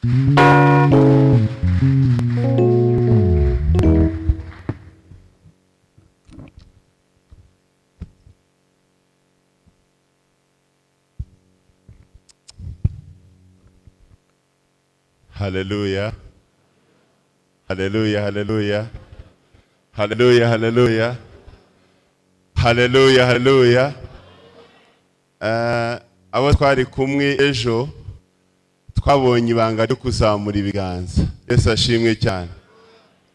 Hallelujah. Hallelujah, hallelujah. Hallelujah, hallelujah. Hallelujah, hallelujah. Abo twari kumwe ejo twabonye ibanga ryo kuzamura ibiganza. Yesu ashimwe cyane.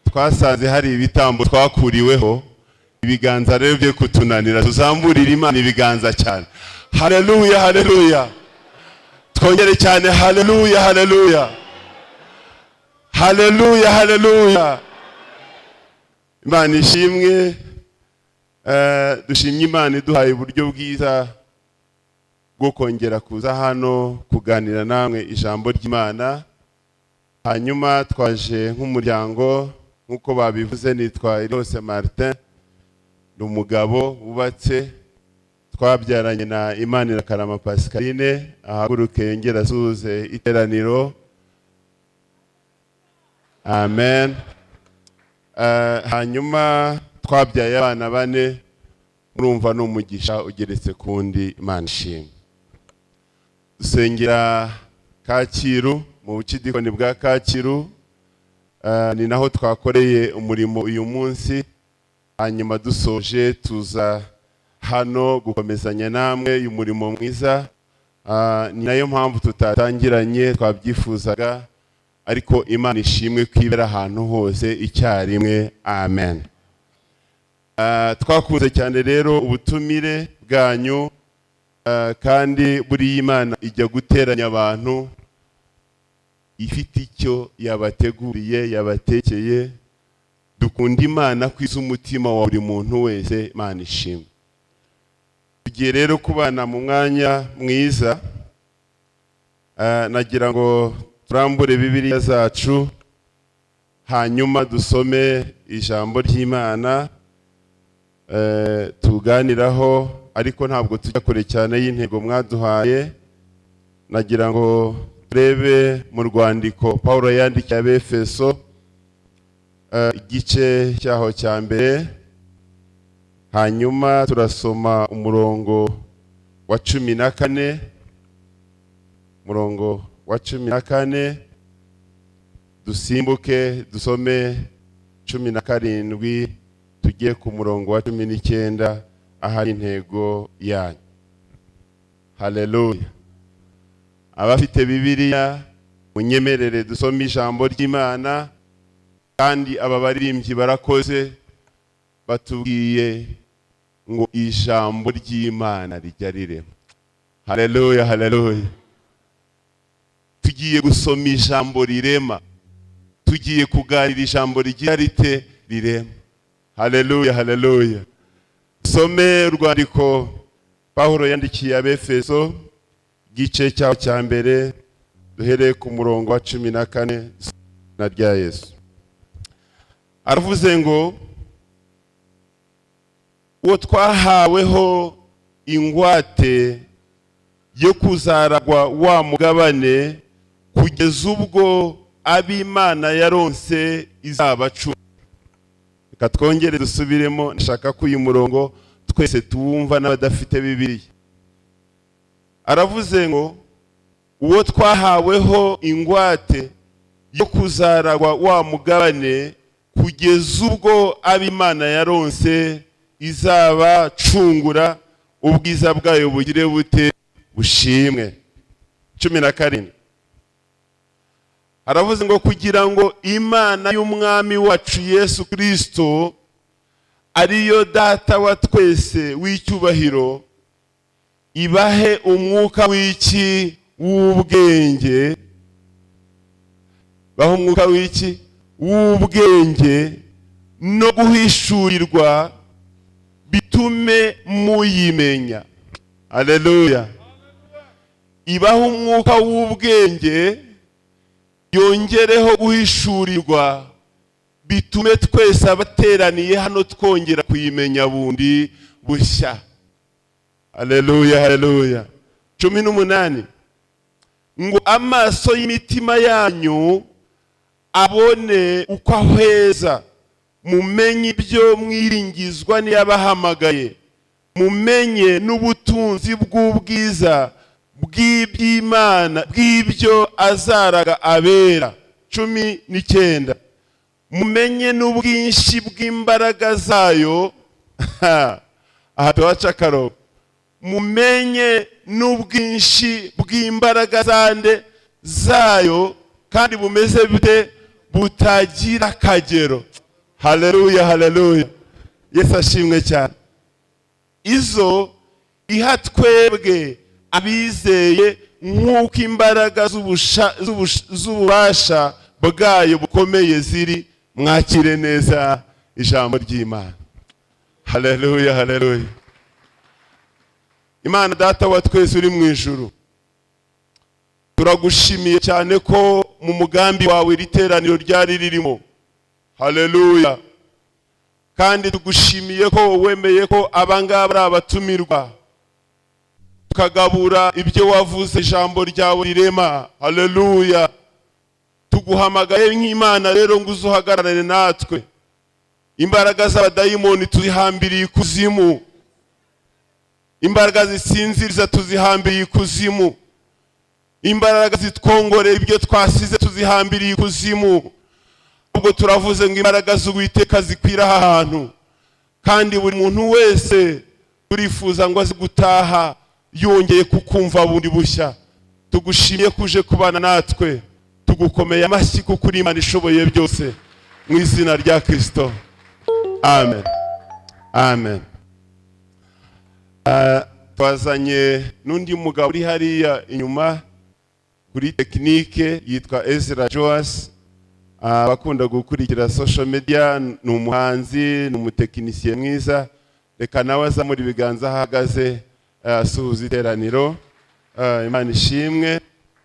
Twasanze hari ibitambo twakuriweho, ibiganza rero byo kutunanira, tuzamurira Imana ibiganza cyane. Hallelujah, hallelujah. Twongere cyane, hallelujah, hallelujah. Hallelujah, hallelujah. Imana ishimwe, dushimye Imana iduhaye uburyo bwiza bwo kongera kuza hano kuganira namwe ijambo ry'Imana. Hanyuma twaje nk'umuryango nkuko babivuze, nitwa IRIHOSE Martin, n'umugabo wubatse, twabyaranye na Imana Karama Pascaline, ahaguruke yongera asuhuze iteraniro. Amen. Hanyuma twabyaye abana 4, murumva n'umugisha ugeretse kundi. Imana ishimwe. Dusengera Kacyiru mu bucidikoni bwa Kacyiru, ni naho twakoreye umurimo uyu munsi. Hanyuma dusoje tuza hano gukomezanya namwe uyu murimo mwiza. Ni nayo mpamvu tutatangiranye, twabyifuzaga, ariko Imana ishimwe kwibera ahantu hose icyarimwe. Amen. Twakunze cyane rero ubutumire bwanyu, kandi buri Imana ijya guteranya abantu ifite icyo yabateguriye, yabatekeye. Dukunda Imana kwiza umutima wa buri muntu wese. Imana ishimwe. Tugiye rero kubana mu mwanya mwiza. Nagira ngo turambure Bibiliya zacu, hanyuma dusome ijambo ry'Imana tuganiraho, ariko ntabwo tujya kure cyane y'intego mwaduhaye. Nagira ngo turebe mu rwandiko Paulo yandikiye Abefeso, igice cyaho cya mbere, hanyuma turasoma umurongo wa 14, murongo wa 14, dusimbuke dusome 17, tugiye ku murongo wa 19 ahari intego yanyu. Hallelujah. Abafite Bibiliya munyemerere dusome ijambo ry'Imana, kandi aba baririmbyi barakoze batubwiye ngo ijambo ry'Imana rijya rirema. Hallelujah, hallelujah. Tugiye gusoma ijambo rirema, tugiye kuganira ijambo rigira rite rirema. Hallelujah, hallelujah. Some urwandiko Paulo yandikiye Abefeso, igice cyaho cya mbere, duhereye ku murongo wa 14 na rya Yesu. Aravuze ngo uwo twahaweho ingwate yo kuzaragwa wa mugabane kugeza ubwo ab'Imana yaronse izabacunga. Reka twongere dusubiremo, nshaka ko uyu murongo twese tuwumva n'abadafite Bibiliya. Aravuze ngo uwo twahaweho ingwate yo kuzaragwa wa mugabane kugeza ubwo ab'Imana yaronse izabacungura, ubwiza bwayo bugire bute bushimwe. 17. Aravuze ngo kugira ngo Imana y'umwami wacu Yesu Kristo, ariyo data wa twese w'icyubahiro, ibahe umwuka w'iki w'ubwenge, baho umwuka w'iki w'ubwenge no guhishurirwa, bitume muyimenya. Haleluya. Ibaho umwuka w'ubwenge, yongereho guhishurirwa, bitume twese abateraniye hano twongera kuyimenya bundi bushya. Haleluya, haleluya. 18. ngo amaso y'imitima yanyu abone uko aheza, mumenye ibyo mwiringizwa n'yabahamagaye, mumenye n'ubutunzi bw'ubwiza bw'iby'Imana bw'ibyo azaraga abera. 19. Mumenye n'ubwinshi bw'imbaraga zayo aha tuhaca akaro. Mumenye n'ubwinshi bw'imbaraga zayo kandi bumeze bute, butagira akagero. Haleluya, haleluya. Yesu ashimwe cyane. Izo iha twebwe abizeye nk'uko imbaraga z'ububasha bwayo bukomeye ziri. Mwakire neza ijambo ry'Imana. Haleluya, haleluya. Imana Data wa twese uri mu ijuru, turagushimiye cyane ko mu mugambi wawe riteraniro ryari ririmo. Haleluya. Kandi tugushimiye ko wemeye ko abangaba ari abatumirwa, tukagabura ibyo wavuze ijambo ryawe rirema. Haleluya. Tuguhamagaye nk'Imana rero ngo uzuhagararane natwe. Imbaraga z'abadayimoni tuzihambiriye ikuzimu, imbaraga zisinziriza tuzihambiriye ikuzimu, imbaraga zitwongorera ibyo twasize tuzihambiriye ikuzimu. Ubwo turavuze ngo imbaraga z'Uwiteka zikwira aha hantu, kandi buri muntu wese turifuza ngo aze gutaha yongeye kukumva bundi bushya. Tugushimiye kuje kubana natwe, tugukomeye amashyi kuko uri Imana ishoboye byose, mu izina rya Kristo. Amen. Amen. Twazanye n'undi mugabo uri hariya inyuma kuri tekinike yitwa Ezra Joas. Bakunda gukurikira social media, ni umuhanzi, ni umutekinisiye mwiza. Reka nawe azamura ibiganza ahagaze asuhuza iteraniro. Imana ishimwe.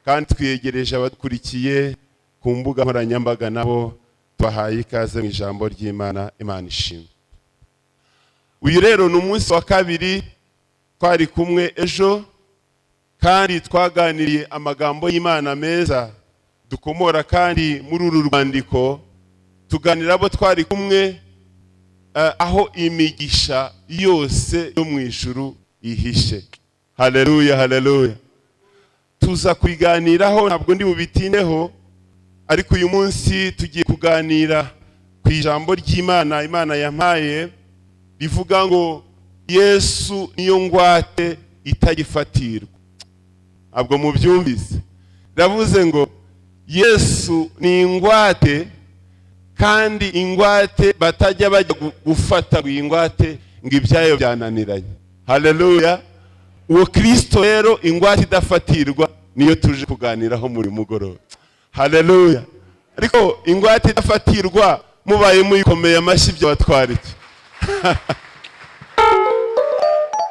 Kandi twiyegereje abadukurikiye ku mbuga nkoranyambaga nabo twahaye ikaze mu ijambo ry'Imana. Imana ishimwe. Uyu rero ni umunsi wa kabiri twari kumwe ejo, kandi twaganiriye amagambo y'Imana meza dukomora kandi muri uru rwandiko. Tuganira abo twari kumwe aho imigisha yose yo mu ijuru ihishe. Haleluya, haleluya. Tuza kuganiraho, ntabwo ndi bubitindeho, ariko uyu munsi tugiye kuganira ku ijambo ry'Imana Imana yampaye rivuga ngo Yesu niyo ngwate itagifatirwa. Ntabwo mubyumvise? Ndavuze ngo Yesu ni ingwate, kandi ingwate batajya bajya gufata ingwate ngo ibyayo byananiranye. Haleluya. Uwo Kristo rero ingwate idafatirwa niyo tuje kuganiraho muri mugoroba. Haleluya. Ariko ingwate idafatirwa mubaye muyikomeye amashyi byo batwariki.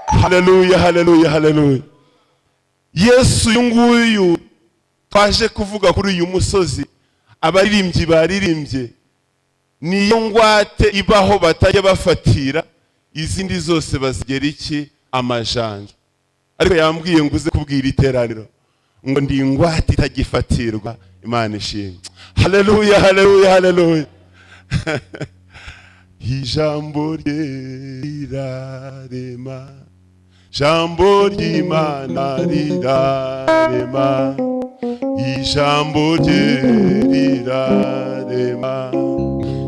Haleluya, haleluya, haleluya. Yesu yunguyu twaje kuvuga kuri uyu musozi, abaririmbyi baririmbye, niyo ngwate ibaho batajya bafatira, izindi zose bazigera iki? Amajanja. Ariko yambwiye ngo uze kubwira iteraniro ngo ndi ingwate itagifatirwa. Imana ishimwe. Haleluya, haleluya, haleluya. Ijambo rirarema, jambo ry'Imana rirarema, ijambo rirarema,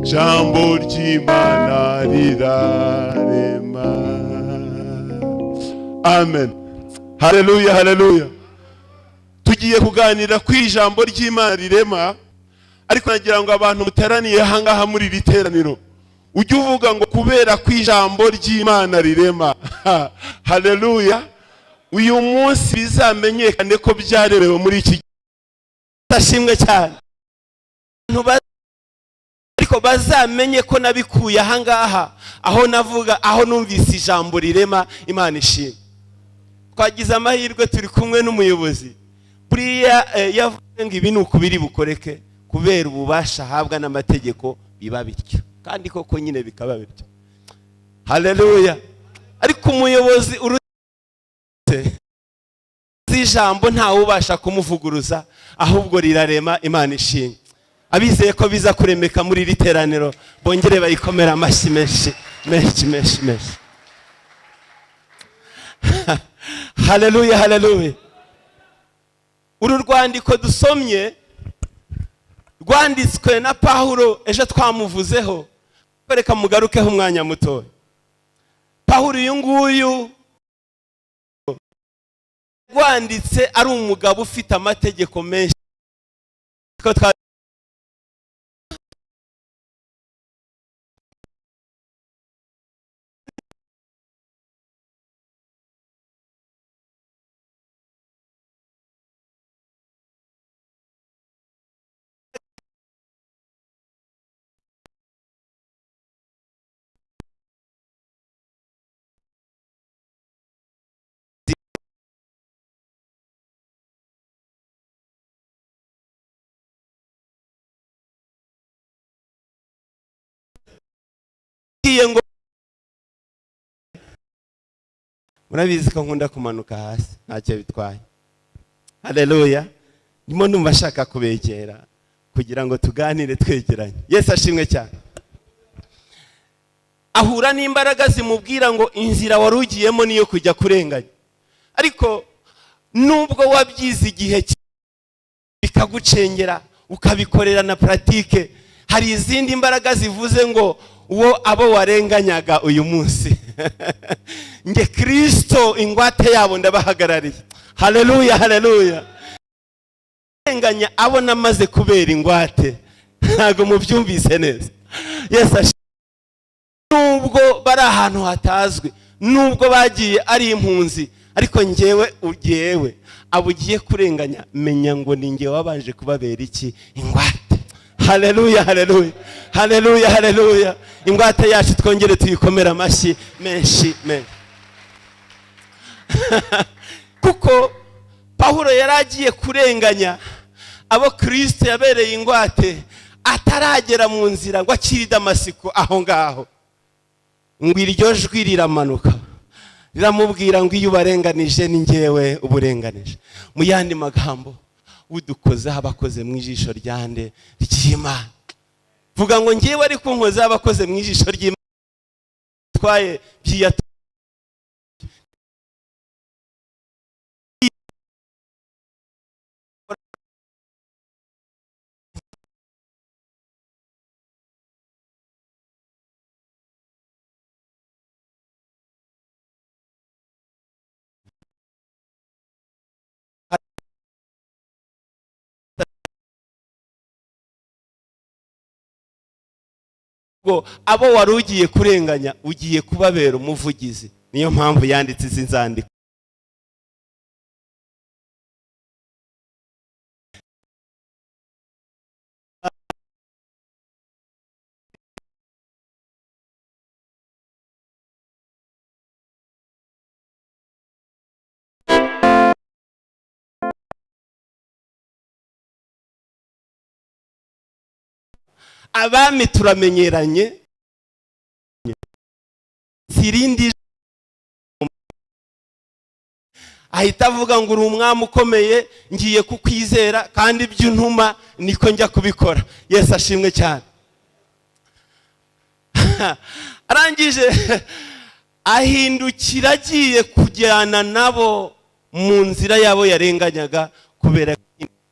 jambo ry'Imana rirarema. Amen. Haleluya, haleluya. Tugiye kuganira ku ijambo ry'Imana rirema, ariko nagira ngo abantu muteraniye hangaha muri riteraniro ujye uvuga ngo kubera ku ijambo ry'Imana rirema. Haleluya. Uyu munsi bizamenyekane ko byarerewe muri iki. Tashimwe cyane. Ariko bazamenye ko nabikuye hangaha aho navuga, aho numvise ijambo rirema. Imana ishimwe. Twagize amahirwe turi kumwe n'umuyobozi. Buriya yavuze ngo ibi ni ukubiri bukoreke kubera ububasha ahabwa n'amategeko biba bityo, kandi koko nyine bikaba bityo. Haleluya. Ariko umuyobozi uvuze ijambo ntawe ubasha kumuvuguruza, ahubwo rirarema. Imana ishimwe. Abizeye ko biza kuremeka muri iri teraniro bongere bayikomera amashyi menshi menshi menshi menshi. Haleluya, haleluya. Uru rwandiko dusomye rwanditswe na Pawulo, ejo twamuvuzeho, reka mugarukeho umwanya muto. Pawulo uyu nguyu rwanditse ari umugabo ufite amategeko menshi. Ngo murabizi ko nkunda kumanuka hasi, ntacyo bitwaye. Haleluya. Ndimo numva shaka kubegera kugira ngo tuganire twegeranye. Yesu ashimwe cyane. Ahura n'imbaraga zimubwira ngo inzira warugiyemo niyo kujya kurenganya, ariko nubwo wabyize igihe bikagucengera ukabikorera na pratique, hari izindi mbaraga zivuze ngo uwo abo warenganyaga uyu munsi nge Kristo ingwate yabo ndabahagarariye. Haleluya, haleluya. Renganya abo namaze kubera ingwate, ntago mubyumvise neza. Yesu nubwo bari ahantu hatazwi, nubwo bagiye ari impunzi, ariko ngewe ugiyewe abugiye kurenganya, menya ngo ni ngewe wabanje kubabera iki? Ingwate. Haleluya, haleluya, haleluya, haleluya. Ingwate yacu twongere tuyikomera amashyi menshi menshi. Kuko Pawulo yaragiye kurenganya abo Kristo yabereye ingwate ataragera mu nzira ngo akiri Damasiko. Aho ngaho ngo iryo jwi riramanuka riramubwira ngo iyo ubarenganije ni ngewe uburenganije. Mu yandi magambo, udukoze abakoze mu ijisho ryande ry'Imana. Vuga ngo ngewe ari kunkoza abakoze mu ijisho ry'Imana twaye byiya abo wari ugiye kurenganya ugiye kubabera umuvugizi. Niyo mpamvu yanditse izi nzandiko. Abami turamenyeranye, sirindi ahita avuga ngo uri umwami ukomeye, ngiye kukwizera kandi ibyo ntuma niko njya kubikora. Yesu ashimwe cyane. Arangije ahindukira agiye kujyana nabo mu nzira yabo yarenganyaga, kubera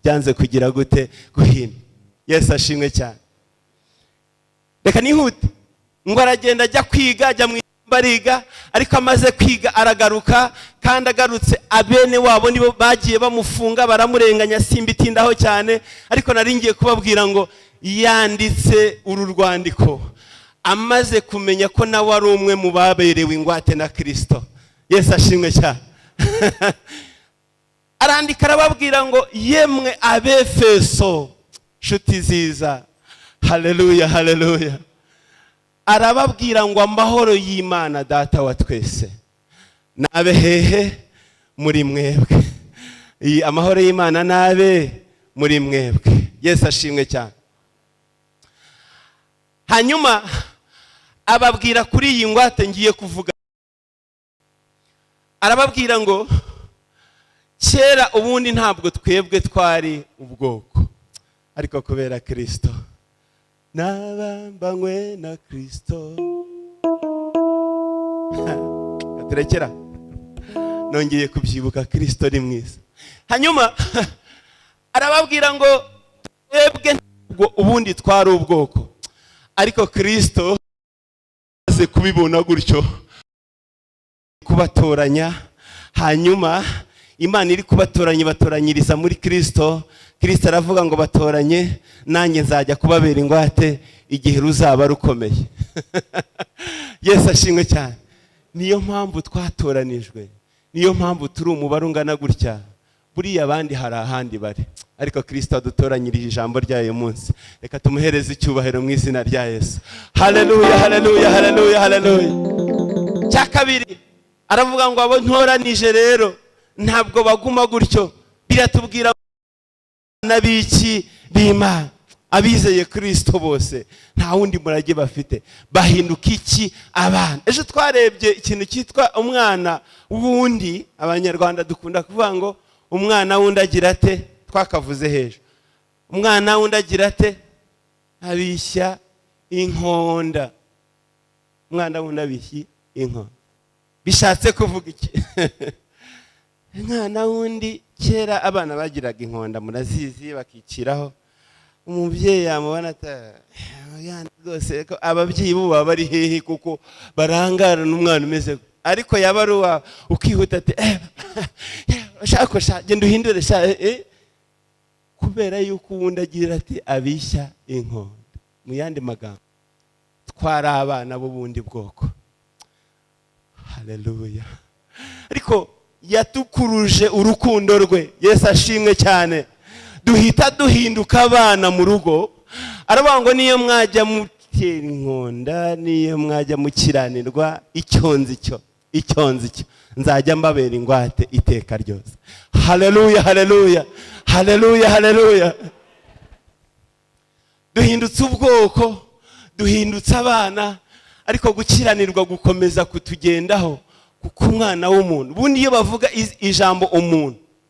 byanze kugira gute guhina. Yesu ashimwe cyane. Reka nihute. Ngo aragenda ajya kwiga, ajya mu bariga, ariko amaze kwiga aragaruka, kandi agarutse abene wabo nibo bagiye bamufunga baramurenganya. Simbitindaho cyane, ariko naringiye kubabwira ngo yanditse uru rwandiko amaze kumenya ko nawe ari umwe mu baberewe ingwate na Kristo. Yesu ashimwe cyane. Arandika arababwira ngo yemwe Abefeso nshuti ziza. Haleluya, haleluya. Arababwira ngo amahoro y'Imana data wa twese nabe hehe muri mwebwe. Amahoro y'Imana nabe muri mwebwe. Yesu ashimwe cyane. Hanyuma ababwira kuri iyi ngwate ngiye kuvuga. Arababwira ngo kera ubundi ntabwo twebwe twari ubwoko, ariko kubera Kristo nabambanywe na Kristo. Turekera nongeye kubyibuka, Kristo ari mwiza. Hanyuma arababwira ngo twebwe ntabwo ubundi twari ubwoko, ariko Kristo aze kubibona gutyo kubatoranya. Hanyuma Imana iri kubatoranya, batoranyiriza muri Kristo. Kristo aravuga ngo batoranye, nanjye nzajya kubabera ingwate igihe ruzaba rukomeye. Yesu ashimwe cyane. Niyo mpamvu twatoranijwe, niyo mpamvu turi umubare ungana gutya. Buriya abandi hari ahandi bari, ariko Kristo adutoranyirije ijambo ryayo munsi. Reka tumuhereze icyubahiro mu izina rya Yesu. Haleluya, haleluya, haleluya, haleluya. Cya kabiri aravuga ngo abo ntoranije rero ntabwo baguma gutyo. Biratubwira n'abiki b'Imana, abizeye Kristo bose nta wundi murage bafite, bahinduka iki? Abana. Ejo twarebye ikintu cyitwa umwana wundi. Abanyarwanda dukunda kuvuga ngo umwana wundi agira ate, twakavuze hejuru. Umwana wundi agira ate? Abishya inkonda. Umwana wundi abishya inkonda. Bishatse kuvuga iki? Umwana wundi, kera abana bagiraga inkonda, murazizi, bakiciraho. Umubyeyi yamubona rwose ko ababyeyi bo baba bari hehe, kuko barangara n'umwana umeze. Ariko yaba ari uwawe ukihuta ati shaka genda uhindure kubera yuko uwundi agira ati abishya inkonda. Mu yandi magambo, twari abana b'ubundi bwoko. Haleluya. Ariko yatukuruje urukundo rwe. Yesu ashimwe cyane. Duhita duhinduka abana mu rugo. Aravuga ngo niyo mwajya mutera inkonda, niyo mwajya mukiranirwa, icyonzi cyo nzajya mbabera ingwate iteka ryose. Haleluya, haleluya, haleluya, haleluya. Duhindutse ubwoko, duhindutse abana, ariko gukiranirwa gukomeza kutugendaho, kuko umwana w'umuntu. Ubundi iyo bavuga ijambo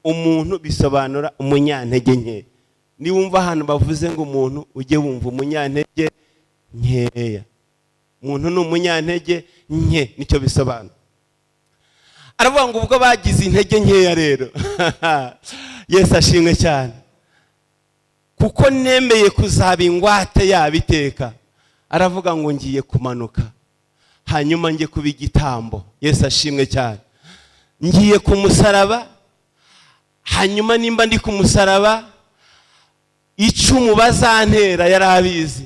umuntu bisobanura umunyantege nke. Ni wumva hano bavuze ngo umuntu, ujye wumva umunyantege nkeya. Umuntu ni umunyantege nke, nicyo bisobanura. Aravuga ngo ubwo bagize intege nkeya rero Yesu ashimwe cyane, kuko nemeye kuzaba ingwate yabiteka. Aravuga ngo ngiye kumanuka, hanyuma ngiye kuba igitambo. Yesu ashimwe cyane. Ngiye ku musaraba, hanyuma nimba ndi ku musaraba, icumu bazantera yarabizi,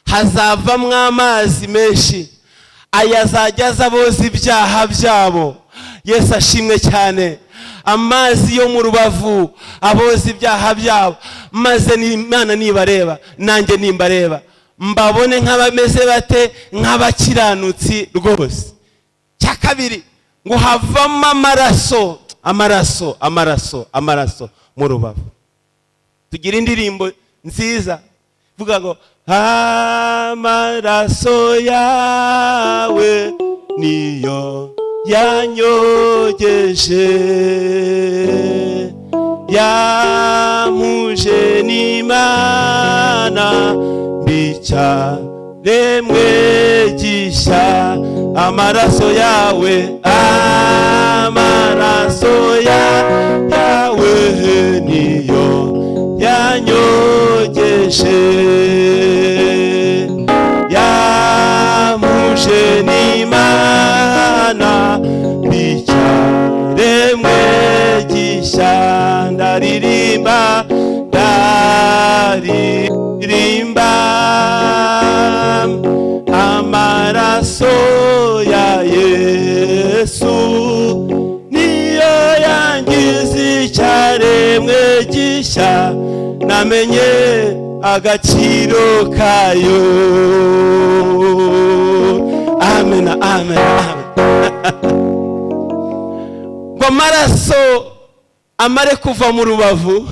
hazavamwo amazi menshi, ayazajya aza boza ibyaha byabo. Yesu ashimwe cyane. Amazi yo mu rubavu aboza ibyaha byabo, maze Imana nibareba, nanjye nimbareba, mbabone nk'abameze bate, nk'abakiranutsi rwose. Cya kabiri ngo havamo amaraso mu rubavu. Tugira indirimbo nziza vuga ngo amaraso yawe niyo yanyogeje, yamuje n'Imana bicaremwe gishya. Amaraso yawe, amaraso yawe niyo yanyogeje, yamuje n'Imana bicaremwe gishya. Ndaririmba, amaraso ya Yesu niyo yangize icyaremwe gishya. Namenye agaciro kayo. Amen, amen, amen. Ngo amaraso amare kuva mu rubavu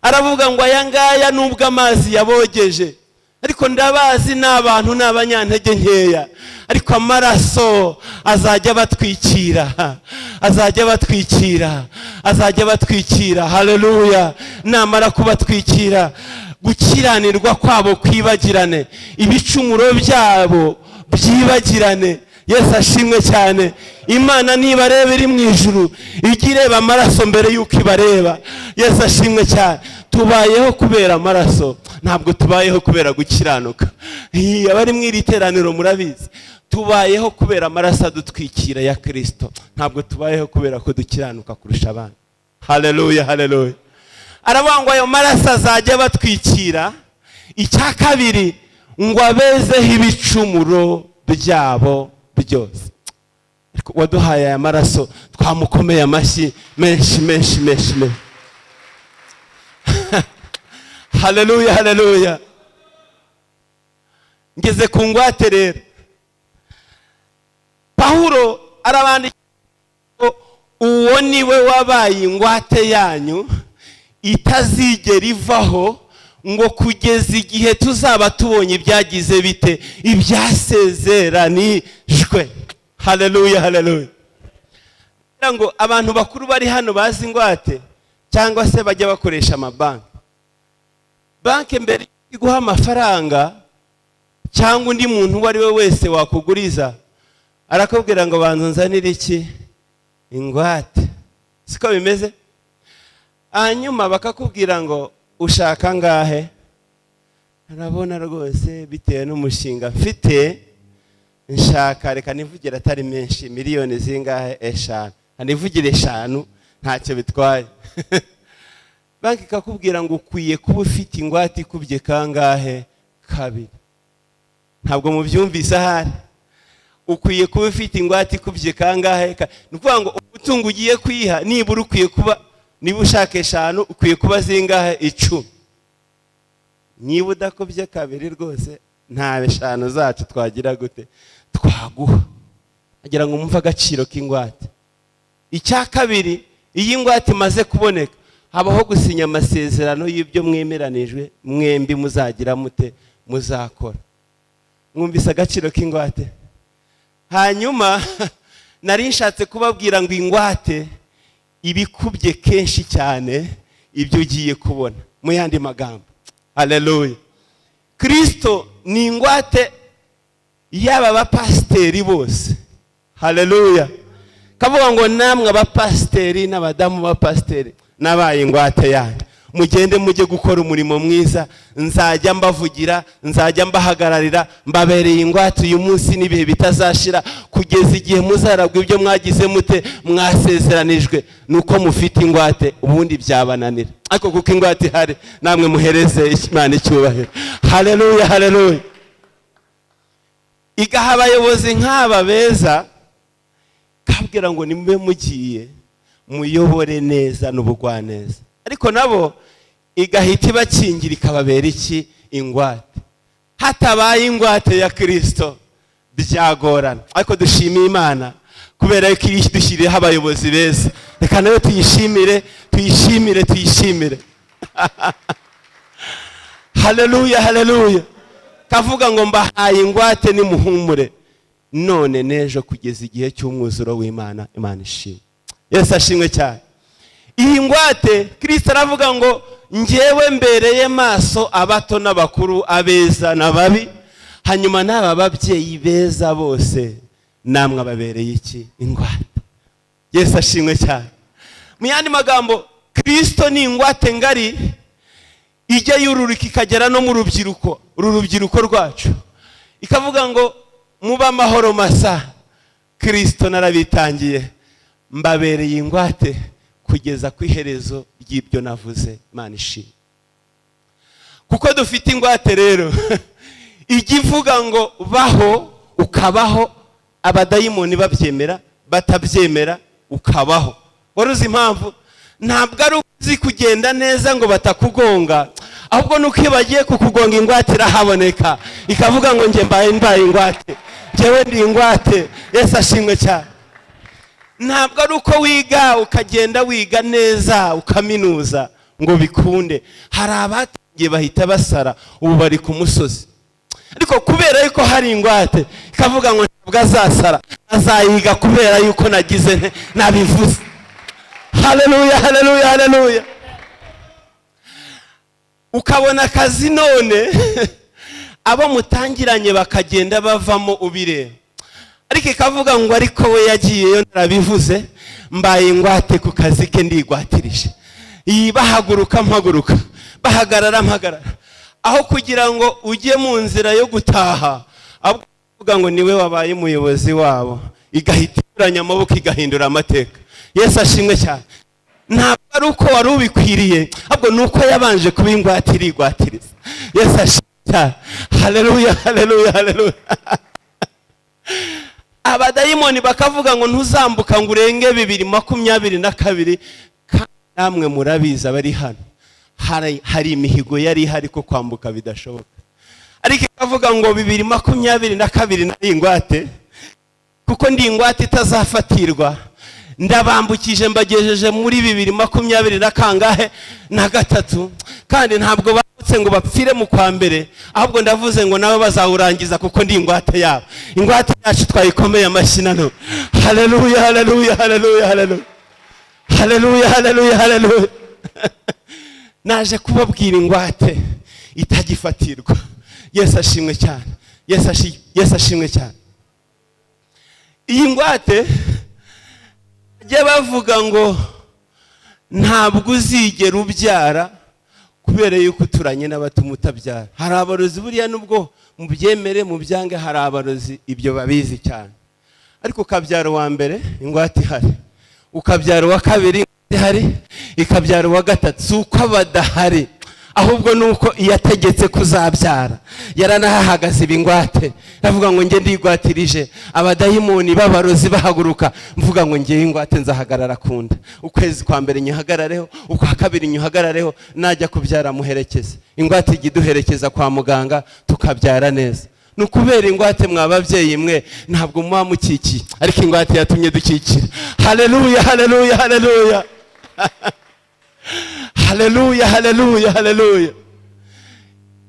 aravuga ngo aya ngaya nubwo amazi yabogeje, ariko ndabazi n'abantu n'abanyantege nkeya, ariko amaraso azajya batwikira, azajya batwikira, azajya batwikira. Haleluya! Namara kubatwikira, gukiranirwa kwabo kwibagirane, ibicumuro byabo byibagirane. Yesu ashimwe cyane. Imana nibareba iri mu ijuru, ijya ireba amaraso mbere yuko ibareba. Yesu ashimwe cyane. Tubayeho kubera amaraso, ntabwo tubayeho kubera gukiranuka. Abari mu iri teraniro murabizi, tubayeho kubera amaraso adutwikira ya Kristo, ntabwo tubayeho kubera ko dukiranuka kurusha abandi. Haleluya, haleluya. Aravuga ngo ayo maraso azajya batwikira. Icya kabiri, ngo abezeho ibicumuro byabo byose. Waduhaye aya maraso, twamukomeye amashyi menshi menshi menshi menshi. Haleluya, haleluya. Ngeze ku ngwate rero, Pawulo arabandika uwo niwe wabaye ingwate yanyu itazigera ivaho, ngo kugeza igihe tuzaba tubonye ibyagize bite, ibyasezeranijwe. Haleluya, haleluya. Ngo abantu bakuru bari hano bazi ingwate cyangwa se bajya bakoresha amabanki. Banki mbere iguha amafaranga cyangwa undi muntu uwo ari we wese wakuguriza, arakubwira ngo banza nzanire iki, ingwate. Siko bimeze? Hanyuma bakakubwira ngo ushaka ngahe? Arabona rwose bitewe n'umushinga mfite, nshaka, reka nivugira atari menshi, miliyoni zingahe? 5. Anivugira 5 ntacyo bitwaye. Banki ikakubwira ngo ukwiye kuba ufite ingwate ikubye kangahe? 2. Ntabwo mubyumvise ahari? Ukwiye kuba ufite ingwate ikubye kangahe? Nukuvuga ngo ubutungo ugiye kwiha, nibura ukwiye kuba, niba ushaka 5 ukwiye kuba zingahe? 10. Niba udakubye 2 rwose nta 5 zacu twagira gute twaguha. Agira ngo mumva agaciro k'ingwate. Icya kabiri, iyi ngwate imaze kuboneka, habaho gusinya amasezerano y'ibyo mwemeranijwe mwembi muzagira mute, muzakora. Mwumvise agaciro k'ingwate? Hanyuma nari nshatse kubabwira ngo ingwate ibikubye kenshi cyane ibyo ugiye kubona. Mu yandi magambo, haleluya, Kristo ni ingwate y'aba abapasiteri bose. Haleluya. Kavuga ngo namwe abapasiteri n'abadamu b'abapasiteri nabaye ingwate yanyu, mugende mujye gukora umurimo mwiza, nzajya mbavugira, nzajya mbahagararira, mbabereye ingwate uyu munsi n'ibihe bitazashira, kugeza igihe muzaragwa ibyo mwagize mute, mwasezeranijwe. Nuko mufite ingwate, ubundi byabananira, ariko kuko ingwate ihari, namwe muhereze Imana icyubahiro. Haleluya, haleluya. Igaha abayobozi nk'aba beza, kabwira ngo nimube mugiye muyobore neza n'ubugwaneza, ariko nabo igahita ibakingira ikababera iki, ingwate. Hatabaye ingwate ya Kristo byagorana, ariko dushimiye Imana kubera ko iri dushyiriyeho abayobozi beza. Reka nawe tuyishimire, tuyishimire, tuyishimire. Haleluya, haleluya. Kavuga ngo mbahaye ingwate nimuhumure, none nejo kugeza igihe cy'umwuzuro w'Imana. Imana ishimwe. Yesu ashimwe cyane. Iyi ngwate Kristo aravuga ngo njyewe mbereye maso abato n'abakuru, abeza n'ababi, hanyuma n'aba babyeyi beza bose namwe ababereye iki, ingwate. Yesu ashimwe cyane. Mu yandi magambo, Kristo ni ingwate ngari ijya yururika ikagera no mu rubyiruko, urubyiruko rwacu, ikavuga ngo muba amahoro masa, Kristo narabitangiye, mbabereye ingwate kugeza ku iherezo ry'ibyo navuze. Imana ishimwe. Kuko dufite ingwate rero ijya ivuga ngo baho ukabaho, abadayimoni babyemera, batabyemera ukabaho. Waruzi impamvu? Ntabwo ari uzi kugenda neza ngo batakugonga, ahubwo nuko iyo bagiye kukugonga ingwate irahaboneka, ikavuga ngo nge mbaye ingwate, njyewe ndi ingwate. Yesu ashimwe cyane. Ntabwo ari uko wiga ukagenda wiga neza ukaminuza ngo bikunde. Hari abatangiye bahita basara, ubu bari ku musozi, ariko kubera yuko hari ingwate ikavuga ngo bwazasara azayiga kubera yuko nagize nabivuze. Haleluya, haleluya, haleluya. Ukabona akazi none abo mutangiranye bakagenda bavamo ubireba, ariko ikavuga ngo ariko we yagiyeyo narabivuze, mbaye ingwate ku kazi ke ndigwatirije. Iyi bahaguruka mpaguruka, bahagarara mpagarara, aho kugira ngo ujye mu nzira yo gutaha avuga ngo niwe wabaye umuyobozi wabo, igahitiranya amaboko igahindura amateka. Yesu ashimwe cyane. Ntabwo ari uko wari ubikwiriye, ahubwo ni uko yabanje kuba ingwate irigwatiriza. Yesu ashimwe cyane. Haleluya, haleluya, haleluya. Abadayimoni bakavuga ngo ntuzambuka ngo urenge 2022, kandi namwe murabizi abari hano hari imihigo yari ihari ko kwambuka bidashoboka, ariko ikavuga ngo 2022 nari ingwate, kuko ndi ingwate itazafatirwa, ndabambukije mbagejeje muri 2020 na kangahe na gatatu, kandi ntabwo bavutse ngo bapfire mu kwa mbere, ahubwo ndavuze ngo nabo bazawurangiza kuko ndi ingwate yabo. Ingwate yacu twayikomeye amashyi nano. Haleluya, haleluya, haleluya, haleluya, haleluya, haleluya, haleluya. Naje kubabwira ingwate itagifatirwa. Yesu ashimwe cyane. Yesu ashimwe cyane. Iyi ngwate bajya bavuga ngo ntabwo uzigera ubyara kubera yuko uturanye n'abatuma utabyara. Hari abarozi buriya nubwo mubyemere mu byange, hari abarozi ibyo babizi cyane, ariko ukabyara wa mbere ingwate ihari, ukabyara wa kabiri ihari, ikabyara wa gatatu. Si uko badahari, ahubwo nuko iyategetse kuzabyara yaranahagaze ibingwate, avuga ngo nge ndigwatirije. Abadayimoni b'abarozi bahaguruka, mvuga ngo nge ingwate nzahagarara kunda, ukwezi kwa mbere nyihagarareho, ukwa kabiri nyihagarareho, najya kubyara muherekeze. Ingwate igiduherekeza kwa muganga tukabyara neza. Nukubera ingwate mwababyeyi mwe ntabwo muba mukikiye, ariko ingwate yatumye dukikira. Haleluya, haleluya, haleluya. Haleluya, haleluya, haleluya.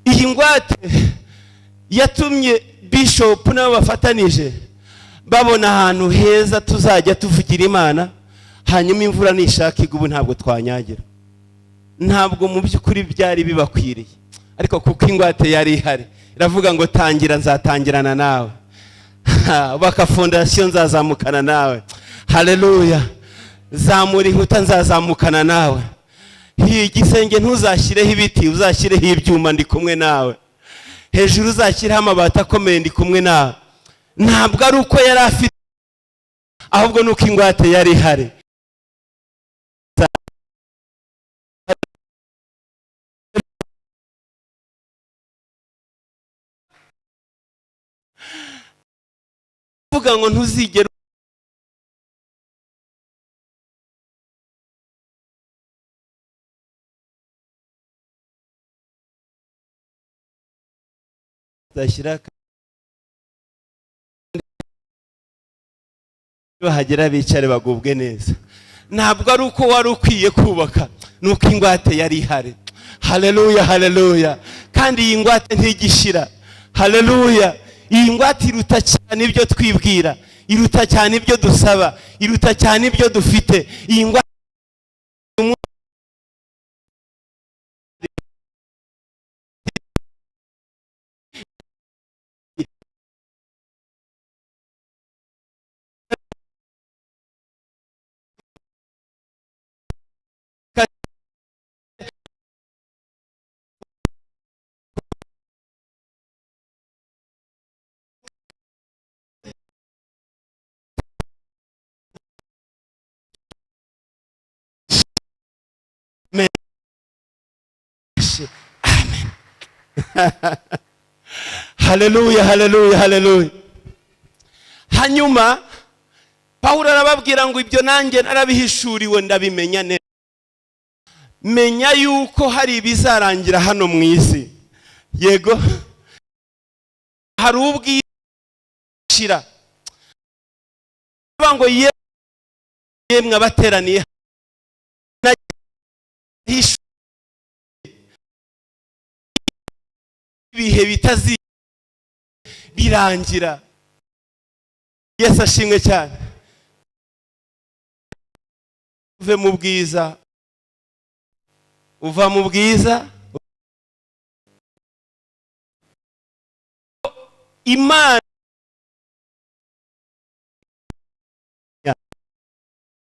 Iyi ngwate yatumye bishop nabo bafatanije babona ahantu heza tuzajya tuvugira Imana, hanyuma imvura nishaka igubu ntabwo twanyagira. Ntabwo mu by'ukuri byari bibakwiriye, ariko kuko ingwate yari ihari, iravuga ngo tangira nzatangirana nawe, baka fondation nzazamukana nawe. Haleluya. Zamura inkuta nzazamukana nawe, igisenge ntuzashyireho ibiti, uzashyireho ibyuma, ndi kumwe nawe. Hejuru uzashyireho amabati akomeye, ndi kumwe nawe. Ntabwo ari uko yari afite, ahubwo nuko ingwate yari ihari. Vuga ngo ntuzigera zashyira bahagera bicare bagubwe neza. Ntabwo ari uko wari ukwiye kubaka, nuko ingwate yari ihari. Haleluya, haleluya. Kandi iyi ngwate ntigishira. Haleluya. Iyi ngwate iruta cyane ibyo twibwira, iruta cyane ibyo dusaba, iruta cyane ibyo dufite. Iyi ngwate amen. Haleluya, haleluya, haleluya. Hanyuma Pawulo arababwira ngo ibyo nanjye narabihishuriwe ndabimenya neza. Menya yuko hari ibizarangira hano mu isi. Yego, hari ubwishira ngo yemwe abateraniye ibihe bitazi birangira. Yesu ashimwe cyane. Uve mu bwiza, uva mu bwiza, Imana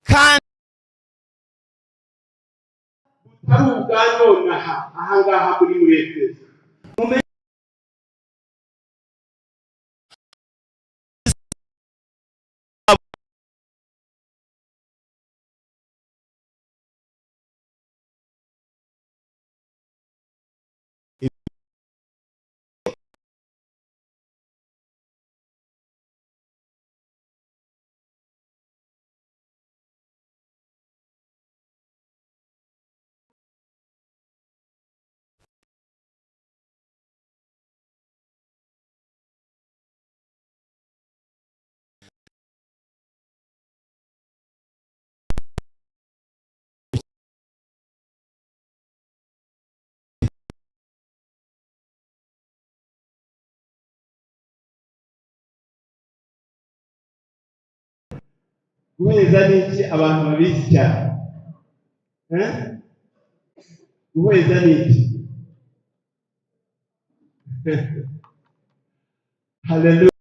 kandi butari ubwa nonaha ahangaha muri Efeso. Guheza n'iki abantu babizi cyane? Guheza n'iki? Haleluya.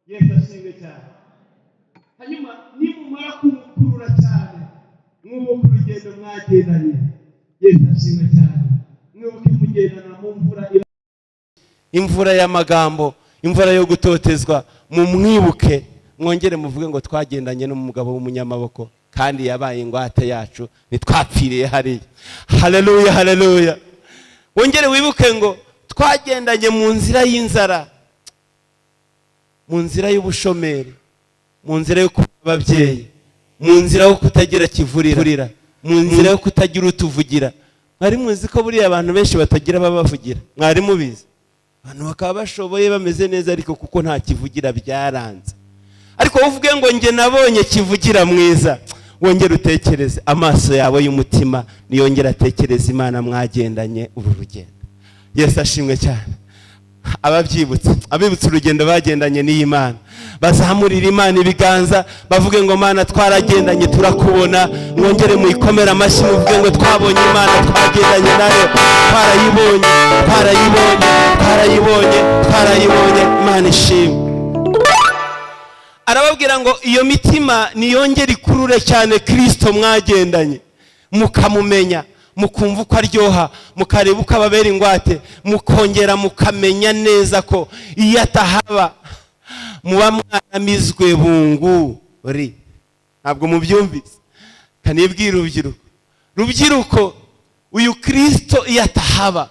Yesu ashimwe cyane. Hanyuma nimumara kumukurura cyane mwubuke urugendo mwagendanye. Yesu ashimwe cyane. Mwibuke mugendana mu imvura y'amagambo, imvura yo gutotezwa, mumwibuke mwongere muvuge ngo twagendanye n'umugabo w'umunyamaboko kandi yabaye ingwate yacu, nitwapfiriye hariya. Haleluya, haleluya. Wongere wibuke ngo twagendanye mu nzira y'inzara, mu nzira y'ubushomeri, mu nzira yo kuba ababyeyi, mu nzira yo kutagira kivurira, mu nzira yo kutagira utuvugira. Mwari muzi ko buriya abantu benshi batagira babavugira? Mwari mubizi? Abantu bakaba bashoboye bameze neza ariko kuko nta kivugira byaranze. Ariko uvuge ngo nge nabonye kivugira mwiza, wongere utekereze amaso yawe y'umutima niyongera atekereze Imana mwagendanye uru rugendo. Yesu ashimwe cyane. Abibutse urugendo bagendanye n'iyi Mana, bazamurira Imana ibiganza bavuge ngo Mana twaragendanye turakubona. Mwongere muyikomera amashyi muvuge ngo twabonye Imana, twagendanye nayo, twarayibonye, twarayibonye, twarayibonye, twarayibonye. Imana ishimwe. Arababwira ngo iyo mitima niyongere ikurure cyane Kristo mwagendanye, mukamumenya, mukumva uko aryoha, mukareba uko ababera ingwate, mukongera mukamenya neza ko iyo atahaba muba mwaramizwe bunguri. Ntabwo mubyumvise? Kanibwira rubyiruko, uyu Kristo iyo atahaba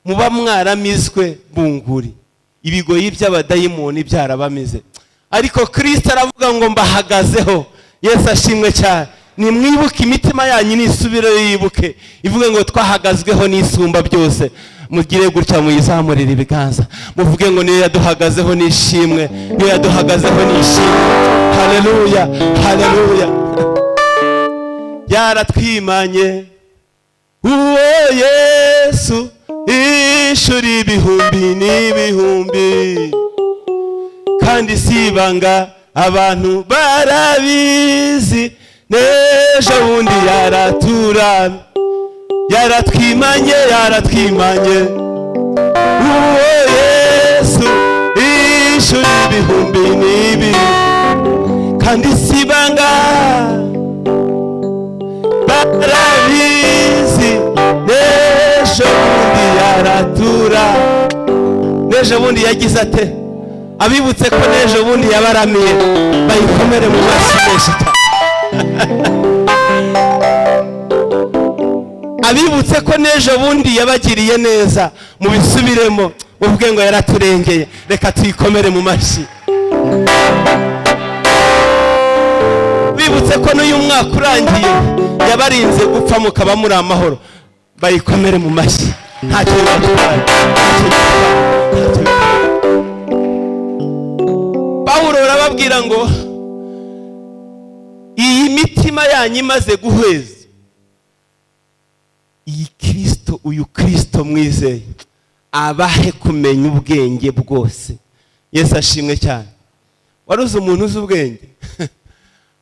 muba mwaramizwe bunguri, ibigoyi by'abadayimoni byarabamize. Ariko Kristo aravuga ngo mbahagazeho. Yesu ashimwe cyane. Nimwibuke imitima yanyu nisubire yibuke, ivuge ngo twahagazweho n'isumba byose. Mugire gutya muyizamurira ibiganza muvuge ngo niyo yaduhagazeho nishimwe, niyo yaduhagazeho nishimwe. Haleluya, haleluya. Yaratwimanye uwo Yesu ishuri ibihumbi n'ibihumbi, kandi sibanga abantu barabizi. Nejo bundi yaratwimanye uwo Yesu ishuri ibihumbi n'ibi kandi sibanga barabizi n'ejo bundi yaratura n'ejo bundi yagize ate abibutse ko n'ejo bundi yabaramiye bayikomere mu mashyi menshi abibutse ko n'ejo bundi yabagiriye neza mu bisubiremo uvuge ngo yaraturengeye reka tuyikomere mu mashyi bibutse ko n'uyu mwaka urangiye yabarinze gupfa mukaba muri amahoro bayikomere mu mashyi ntacyo bibatwaye Pawulo arababwira ngo iyi mitima yanyu imaze guhweza iyi Kristo uyu Kristo mwizeye abahe kumenya ubwenge bwose. Yesu ashimwe cyane. Waruzi umuntu uzi ubwenge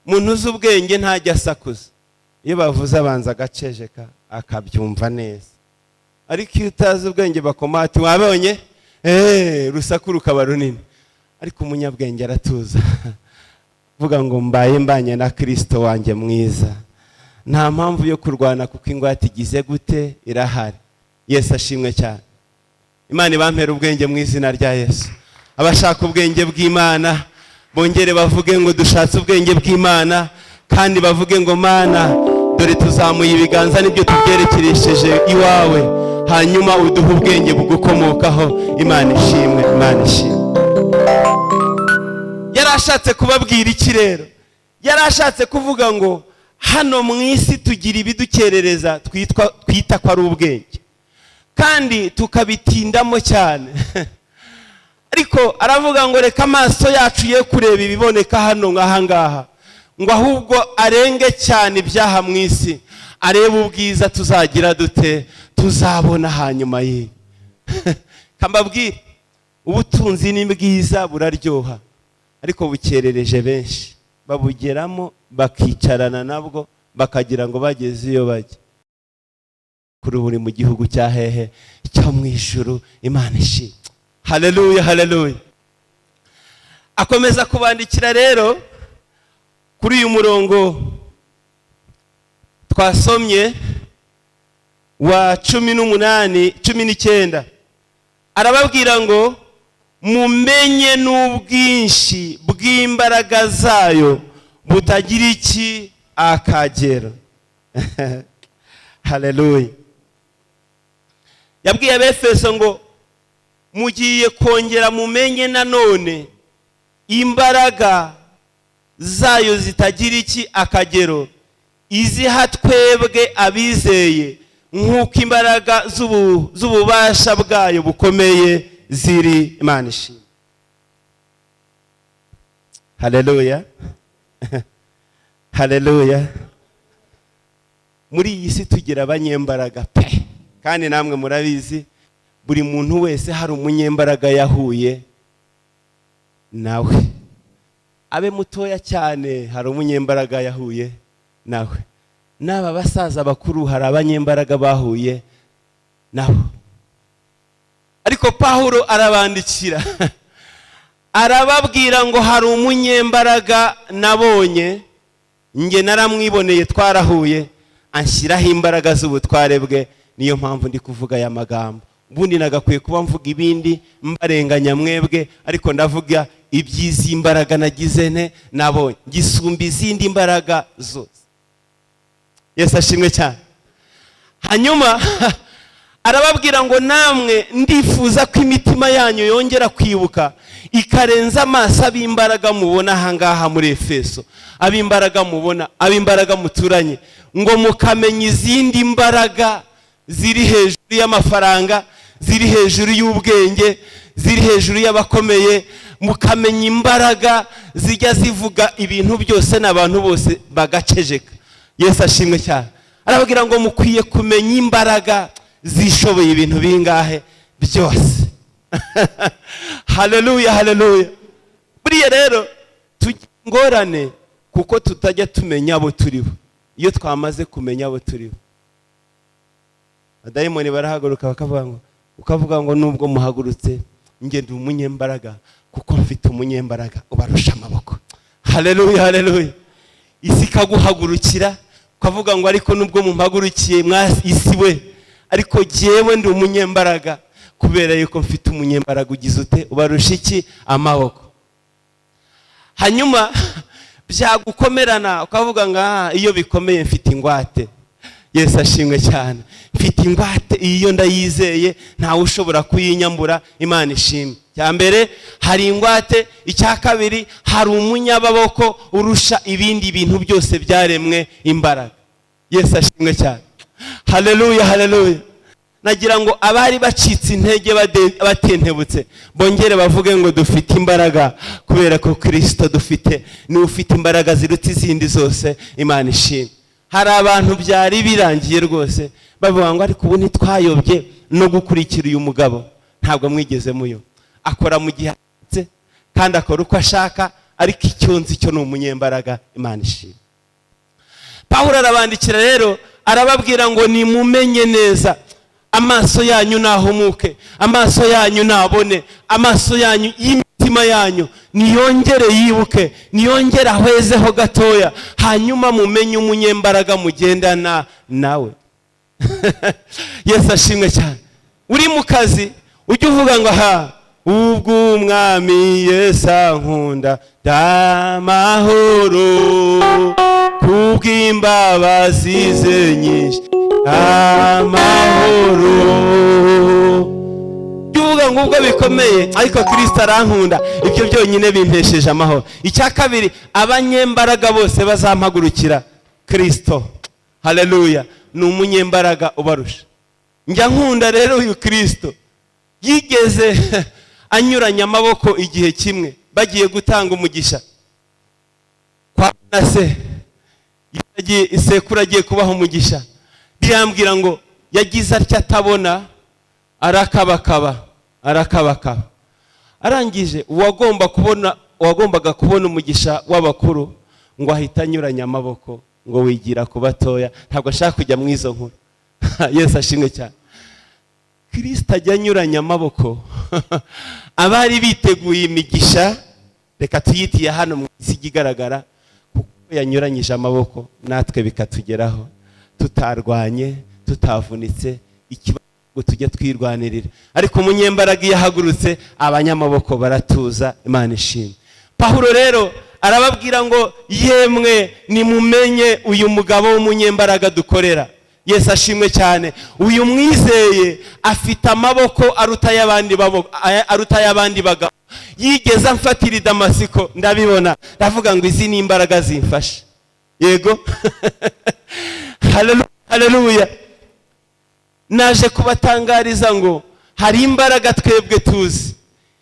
umuntu uzi ubwenge ntajya asakuza iyo bavuze abanza agacejeka akabyumva neza ariko iyo utazi ubwenge bakomati wabonye rusaku rukaba runini ariko umunyabwenge aratuza vuga ngo mbaye mbanye na Kristo wanjye mwiza nta mpamvu yo kurwana kuko ingwate igize gute irahari. Yesu ashimwe cyane. Imana ibampera ubwenge mu izina rya Yesu. Abashaka ubwenge bw'Imana bongere bavuge ngo dushatse ubwenge bw'Imana kandi bavuge ngo Mana dore tuzamuye ibiganza nibyo tubyerekeresheje iwawe hanyuma uduhe ubwenge bugukomokaho. Imana ishimwe, Imana ishimwe. Yarashatse kubabwira iki rero? Yarashatse kuvuga ngo hano mu isi tugira ibidukerereza twita ko ari ubwenge kandi tukabitindamo cyane ariko aravuga ngo reka amaso yacu ye kureba ibiboneka hano ngaha ngo ahubwo arenge cyane ibyaha mu isi arebe ubwiza tuzagira dute tuzabona hanyuma ye. Kambabwira ubutunzi ni bwiza buraryoha ariko bukerereje benshi babugeramo bakicarana nabwo bakagira ngo bageze iyo bajya kuri buri mu gihugu cya hehe cyo mu ijuru. Imana ishimwe. Haleluya, haleluya. Akomeza kubandikira rero kuri uyu murongo twasomye wa 19 arababwira ngo mumenye n'ubwinshi bw'imbaraga zayo butagira iki akagero. Haleluya. Yabwiye Abefeso ngo mugiye kongera mumenye nanone imbaraga zayo zitagira iki akagero iziha twebwe abizeye nk'uko imbaraga z'ububasha bwayo bukomeye ziri. Imana ishimwe. Haleluya. Haleluya. Muri iyi si tugira abanyembaraga pe kandi namwe murabizi buri muntu wese hari umunyembaraga yahuye nawe abe mutoya cyane hari umunyembaraga yahuye nawe n'aba basaza bakuru hari abanyembaraga bahuye nabo ariko Pawulo arabandikira arababwira ngo hari umunyembaraga nabonye nge naramwiboneye twarahuye anshyiraho imbaraga z'ubutware bwe niyo mpamvu ndi kuvuga aya magambo. Ubundi nagakwiye kuba mvuga ibindi mbarenganya mwebwe ariko ndavuga ibyizi imbaraga nagize nte nabonye gisumba izindi mbaraga zose. Yesu ashimwe cyane. Hanyuma arababwira ngo namwe ndifuza ko imitima yanyu yongera kwibuka ikarenza amaso ab'imbaraga mubona ahangaha muri Efeso, ab'imbaraga mubona, ab'imbaraga muturanye, ngo mukamenya izindi mbaraga ziri hejuru y'amafaranga, ziri hejuru y'ubwenge, ziri hejuru y'abakomeye, mukamenya imbaraga zijya zivuga ibintu byose n'abantu bose bagacejeka. Yesu ashimwe cyane. Arababwira ngo mukwiye kumenya imbaraga zishoboye ibintu bingahe byose. Haleluya, haleluya. Buriya rero tugorane kuko tutajya tumenya abo turibo. Iyo twamaze kumenya abo turibo abadayimoni barahaguruka bakavuga ngo nubwo muhagurutse nge ndi umunyembaraga kuko mfite umunyembaraga ubarusha amaboko. Haleluya, haleluya. Isi kaguhagurukira ukavuga ngo ariko nubwo mumpagurukiye mwisi we, ariko jyewe ndi umunyembaraga kubera yuko mfite umunyembaraga ugize ute ubarusha iki amaboko. Hanyuma byagukomerana ukavuga ngo iyo bikomeye mfite ingwate. Yesu ashimwe cyane. Mfite ingwate iyo ndayizeye ntawe ushobora kuyinyambura. Imana ishimwe. Cya mbere hari ingwate, icya kabiri hari umunyababoko urusha ibindi bintu byose byaremwe imbaraga. Yesu ashimwe cyane. Haleluya, haleluya. Nagira ngo abari bacitse intege batentebutse bongere bavuge ngo dufite imbaraga kubera ko Kristo dufite ni ufite imbaraga ziruta izindi zose. Imana ishimwe. Hari abantu byari birangiye rwose bavuga ngo ariko ubu ntitwayobye no gukurikira uyu mugabo. Ntabwo mwigeze muyo. Akora mu gihe kandi akora uko ashaka, ariko icyo nzi cyo ni umunyembaraga. Imana ishimwe. Pawulo arabandikira rero arababwira ngo nimumenye neza, amaso yanyu nahumuke, amaso yanyu nabone, amaso yanyu y'imitima yanyu niyongere yibuke, niyongere ahwezeho gatoya, hanyuma mumenye umunyembaraga mugendana nawe. Yesu ashimwe cyane. Uri mu kazi ujye uvuga ngo ubwo umwami Yesu ankunda ndamahoro kubw'imbabazi ze nyinshi amahoro. Uvuga ngo ubwo bikomeye ariko Kristo arankunda, ibyo byonyine bimpesheje amahoro. Icya kabiri abanyembaraga bose bazampagurukira Kristo. Haleluya. Ni umunyembaraga ubarusha. Njya nkunda rero uyu Kristo. Yigeze anyuranya amaboko igihe kimwe bagiye gutanga umugisha kwa se. Isekuru agiye kubaho umugisha. Birambwira ngo yagize atya atabona arakabakaba. Arangije uwagombaga kubona umugisha w'abakuru ngo ahita anyuranya amaboko ngo wigira ku batoya. Ntabwo ashaka kujya mu izo nkuru. Yesu ashimwe cyane. Kristo ajya anyuranya amaboko. Abari biteguye imigisha, reka tuyitiye hano mu isi igaragara, kuko yanyuranyije amaboko natwe bikatugeraho tutarwanye, tutavunitse, ikibazo tujya twirwanirira. Ariko umunyembaraga iyo ahagurutse abanyamaboko baratuza. Imana ishimwe. Pawulo rero arababwira ngo yemwe nimumenye uyu mugabo w'umunyembaraga dukorera. Yesu ashimwe cyane. Uyu mwizeye afite amaboko aruta y'abandi bagabo. Yigeze amfatira i Damasiko ndabibona, ndavuga ngo izi ni imbaraga zimfasha. Yego. Haleluya. Naje kubatangariza ngo hari imbaraga twebwe tuzi,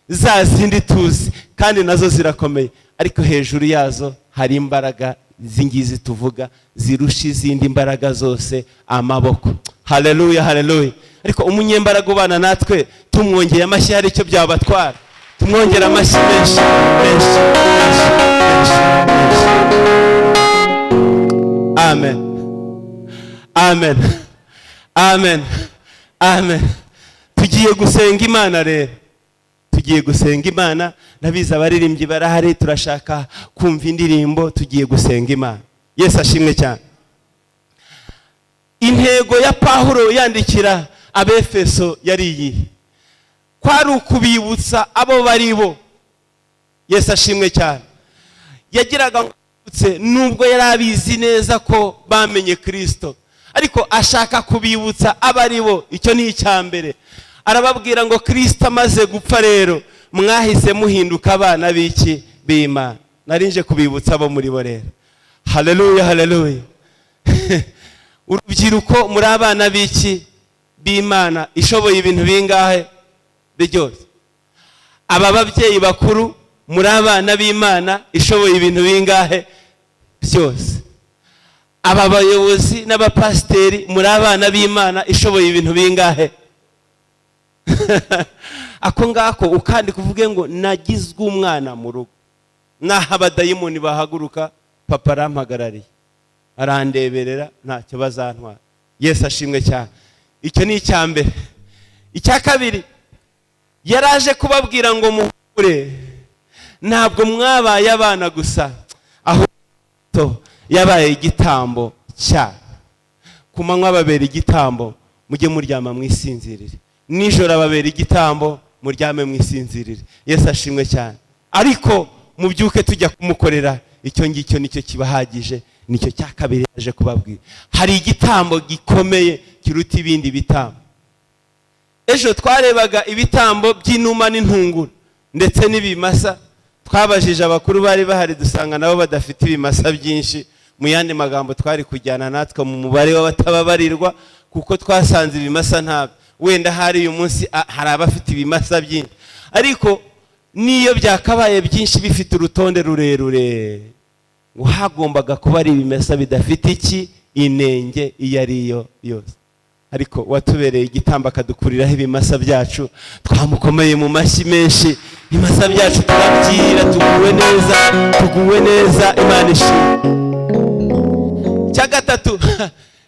za zindi tuzi kandi nazo zirakomeye, ariko hejuru yazo hari imbaraga zingizi tuvuga zirusha izindi imbaraga zose amaboko. Haleluya, haleluya. Ariko umunyembaraga ubana natwe tumwongeye amashyi hari icyo byabatwara. Tumwongera amashyi menshi. Amen. Amen. Amen. Amen. Tugiye gusenga Imana rero. Tugiye gusenga Imana. Nabiza abaririmbyi barahari, turashaka kumva indirimbo. Tugiye gusenga Imana. Yesu ashimwe cyane. Intego ya Pawulo yandikira Abefeso yari iyi: kwari ukubibutsa abo bari bo. Yesu ashimwe cyane. Yagiraga nubwo yari abizi neza ko bamenye Kristo, ariko ashaka kubibutsa abari bo. Icyo ni icyambere. Arababwira ngo Kristo amaze gupfa rero mwahise muhinduka abana b'iki b'Imana. Narinje kubibutsa abo muri bo rero. Haleluya, haleluya. Urubyiruko muri abana b'iki b'Imana ishoboye ibintu bingahe byose. Aba babyeyi bakuru muri abana b'Imana ishoboye ibintu bingahe byose. Aba bayobozi n'abapasiteri muri abana b'Imana ishoboye ibintu bingahe. Ako ngako ukandi kuvuge ngo nagizwe umwana mu rugo. Naho abadayimoni bahaguruka papa arampagarariye, arandeberera, ntacyo bazantwara. Yesu ashimwe cyane. Icyo ni icyambere. Icya kabiri, yaraje kubabwira ngo muhure, ntabwo mwabaye abana gusa, ahubwo yabaye igitambo cya ku manywa babera igitambo, mujye muryama mwisinzirire, nijoro ababera igitambo, muryame mwisinzirire. Yesu ashimwe cyane. Ariko mubyuke tujya kumukorera, icyo ngicyo nicyo kibahagije, nicyo cya kabiri yaje kubabwira. Hari igitambo gikomeye kiruta ibindi bitambo. Ejo twarebaga ibitambo by'inuma n'intungura ndetse n'ibimasa. Twabajije abakuru bari bahari, dusanga nabo badafite ibimasa byinshi. Mu yandi magambo twari kujyana natwe mu mubare w'abatababarirwa, kuko twasanze ibimasa ntabwo. Wenda hari uyu munsi hari abafite ibimasa byinshi, ariko niyo byakabaye byinshi bifite urutonde rurerure, ngo hagombaga kuba ari ibimasa bidafite iki inenge iyo ariyo yose. Ariko watubereye igitambo akadukuriraho ibimasa byacu, twamukomeye mu mashyi menshi. Ibimasa byacu turabyira, tuguwe neza, Imana ishimwe. Cya gatatu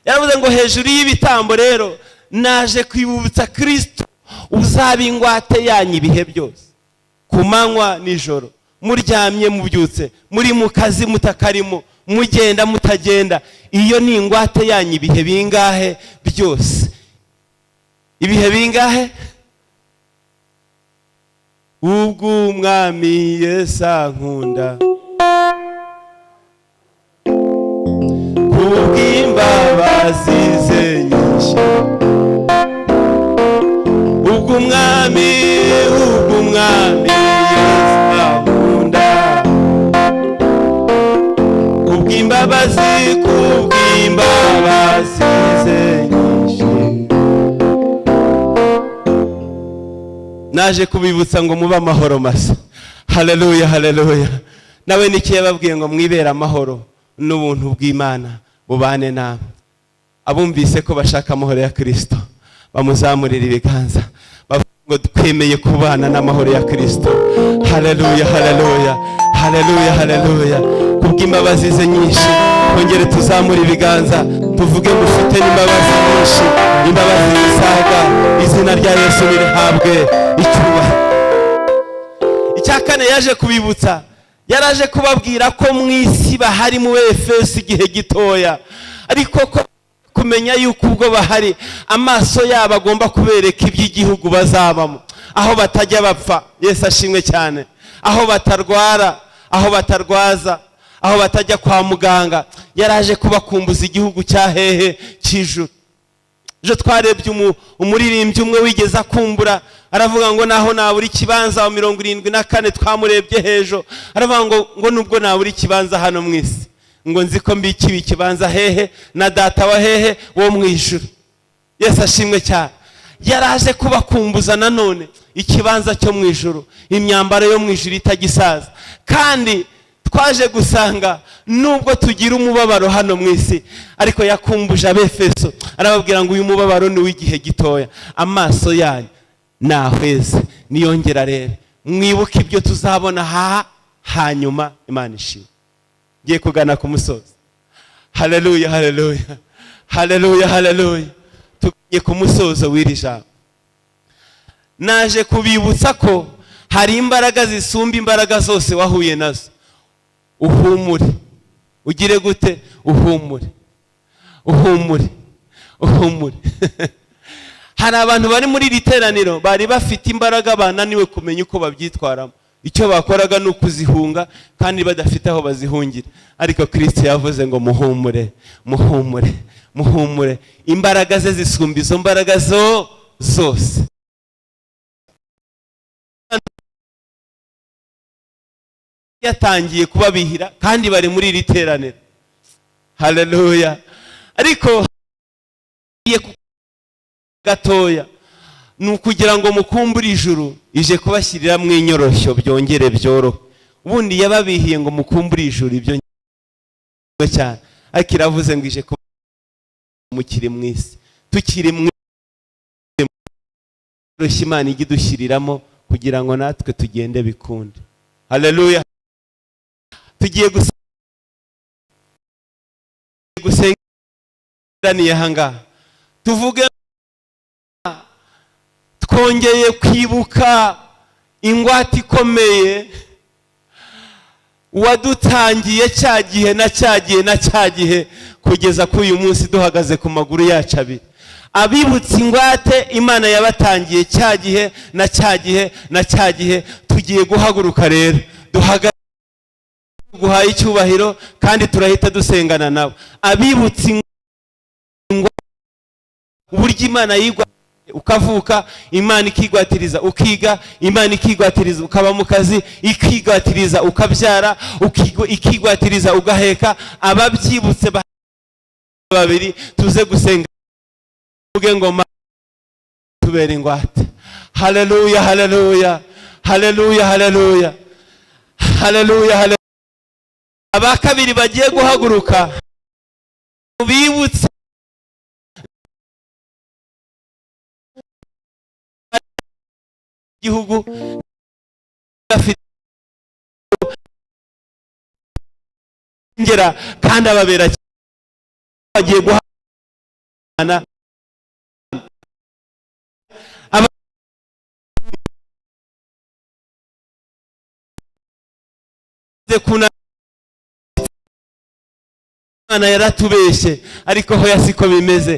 yaravuze ngo hejuru y'ibitambo rero naje kwibutsa Kristo uzaba ingwate yanyu ibihe byose, ku manywa nijoro, muryamye mubyutse, muri mu kazi mutakarimo, mugenda mutagenda. Iyo ni ingwate yanyu ibihe bingahe byose. Ibihe bingahe? Ubwo umwami Yesu ankunda, kubw'imbabazi ze nyinshi. Ubwo umwami Yesu ankunda, kubw'imbabazi ze nyinshi. Naje kubibutsa ngo mube amahoro masa. Haleluya, haleluya. Nawe niki yababwiye ngo mwibera amahoro n'ubuntu bw'Imana bubane namwe. Abumvise ko bashaka amahoro ya Kristo bamuzamurira ibiganza, ngo twemeye kubana n'amahoro ya Kristo. Haleluya, haleluya, haleluya, haleluya. Kubw'imbabazi ze nyinshi, kongere tuzamura ibiganza tuvuge ngo ufite n'imbabazi nyinshi, imbabazi zisaga. Izina rya Yesu nirihabwe icyubahiro. Icya kane yaje kubibutsa, yaraje kubabwira ko mu isi bahari mu Efeso igihe gitoya, ariko ko kumenya yuko ubwo bahari amaso yabo agomba kubereka iby'igihugu bazabamo, aho batajya bapfa. Yesu ashimwe cyane. Aho batarwara, aho batarwaza, aho batajya kwa muganga. Yaraje kubakumbuza igihugu cya hehe cy'ijuru. Ejo twarebye umuririmbyi umwe wigeze akumbura, aravuga ngo naho nabura ikibanza wa 74 twamurebye hejo, aravuga ngo nubwo nabura ikibanza hano mu isi, ngo nzi ko mbikiwe ikibanza hehe na data wa hehe wo mu ijuru. Yesu ashimwe cyane. Yaraje kubakumbuza nanone ikibanza cyo mu ijuru, imyambaro yo mu ijuru itagisaza. Kandi twaje gusanga nubwo tugira umubabaro hano mu isi, ariko yakumbuje Abefeso, arababwira ngo uyu mubabaro ni w'igihe gitoya, amaso yanyu nahweze niyongera rere, mwibuke ibyo tuzabona hanyuma. Imana ishimwe. Ngiye kugana ku musozi. Haleluya, haleluya, haleluya, haleluya. Tugiye ku musozo w'iri jambo. Naje kubibutsa ko hari imbaraga zisumba imbaraga zose wahuye nazo. Uhumure. Ugire gute? Uhumure, uhumure, uhumure. Hari abantu bari muri iri teraniro bari bafite imbaraga bananiwe kumenya uko babyitwaramo. Icyo bakoraga ni ukuzihunga kandi badafite aho bazihungira. Ariko Kristo yavuze ngo muhumure, muhumure, muhumure. Imbaraga ze zisumba izo mbaraga zose. Yatangiye kubabihira kandi bari muri iri teraniro. Haleluya. Ariko gatoya ni ukugira ngo mukumbure ijuru, ije kubashyirira mu inyoroshyo byongere byorohe. Ubundi yababihiye ngo mukumbure ijuru, ibyo cyane. Ariko iravuze ngo ije mukiri mu isi, tukiri mu inyoroshyo Imana igidushyiriramo kugira ngo natwe tugende bikunde. Haleluya. Tugiye gusenga hanga, tuvuge twongeye kwibuka ingwate ikomeye wadutangiye cyagihe na cyagihe kugeza kuri uyu munsi duhagaze ku maguru yacu abiri. Abibutse ingwate Imana yabatangiye cyagihe na cyagihe tugiye guhaguruka rero duhagaze guhaye icyubahiro kandi turahita dusengana nabo. Abibutse ingwate uburyo Imana yigwa ukavuka, Imana ikigwatiriza ukiga, Imana ikigwatiriza ukaba mu kazi, ikigwatiriza ukabyara, ikigwatiriza ugaheka. Ababyibutse babiri tuze gusenga uge ngoma tubera ingwate. Haleluya, haleluya, haleluya, haleluya, haleluya, haleluya. Abakabiri bagiye guhaguruka bibutse igihugu ngera kandi ababera bagiye guhana kuna Imana yaratubeshye ariko ho yasiko bimeze.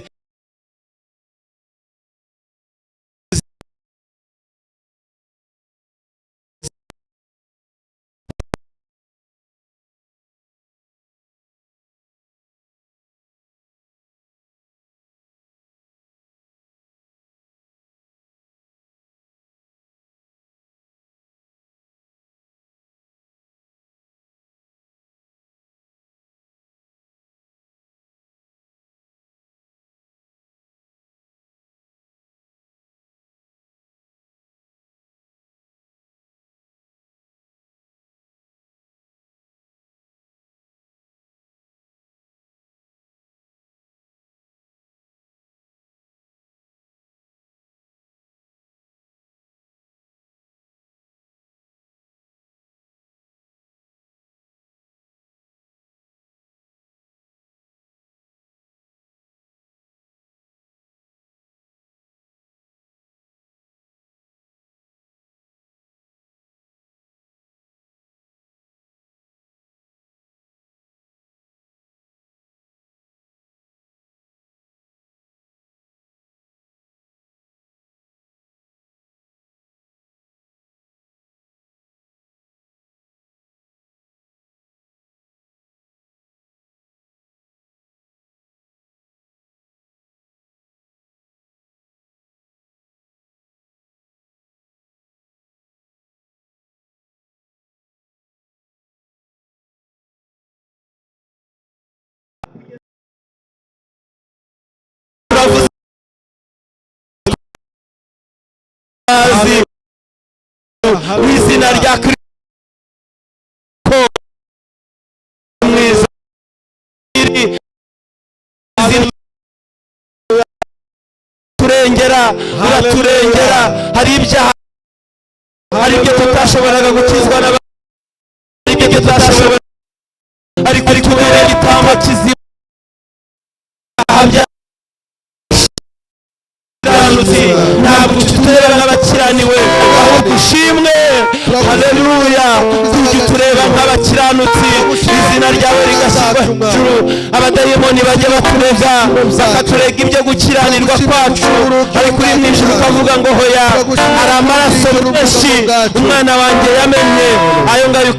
Izina rya Kristo mwiza turengera uraturengera. Hari ibyaha, hari ibyo tutashoboraga gukizwa n'abandi, hari ibyo tutashobora ariko kubera igitambo kizima ntabwo tutureba nk'abakiraniwe ahubwo ushimwe. Haleluya, tujye tureba nk'abakiranutsi, izina ryawe rigashyirwa hejuru. Abadayimoni bajye baturega bakaturega ibyo gukiranirwa kwacu, ariko uri mu ijuru ukavuga ngo hoya, hari amaraso menshi umwana wanjye yamenye, ayo ngayo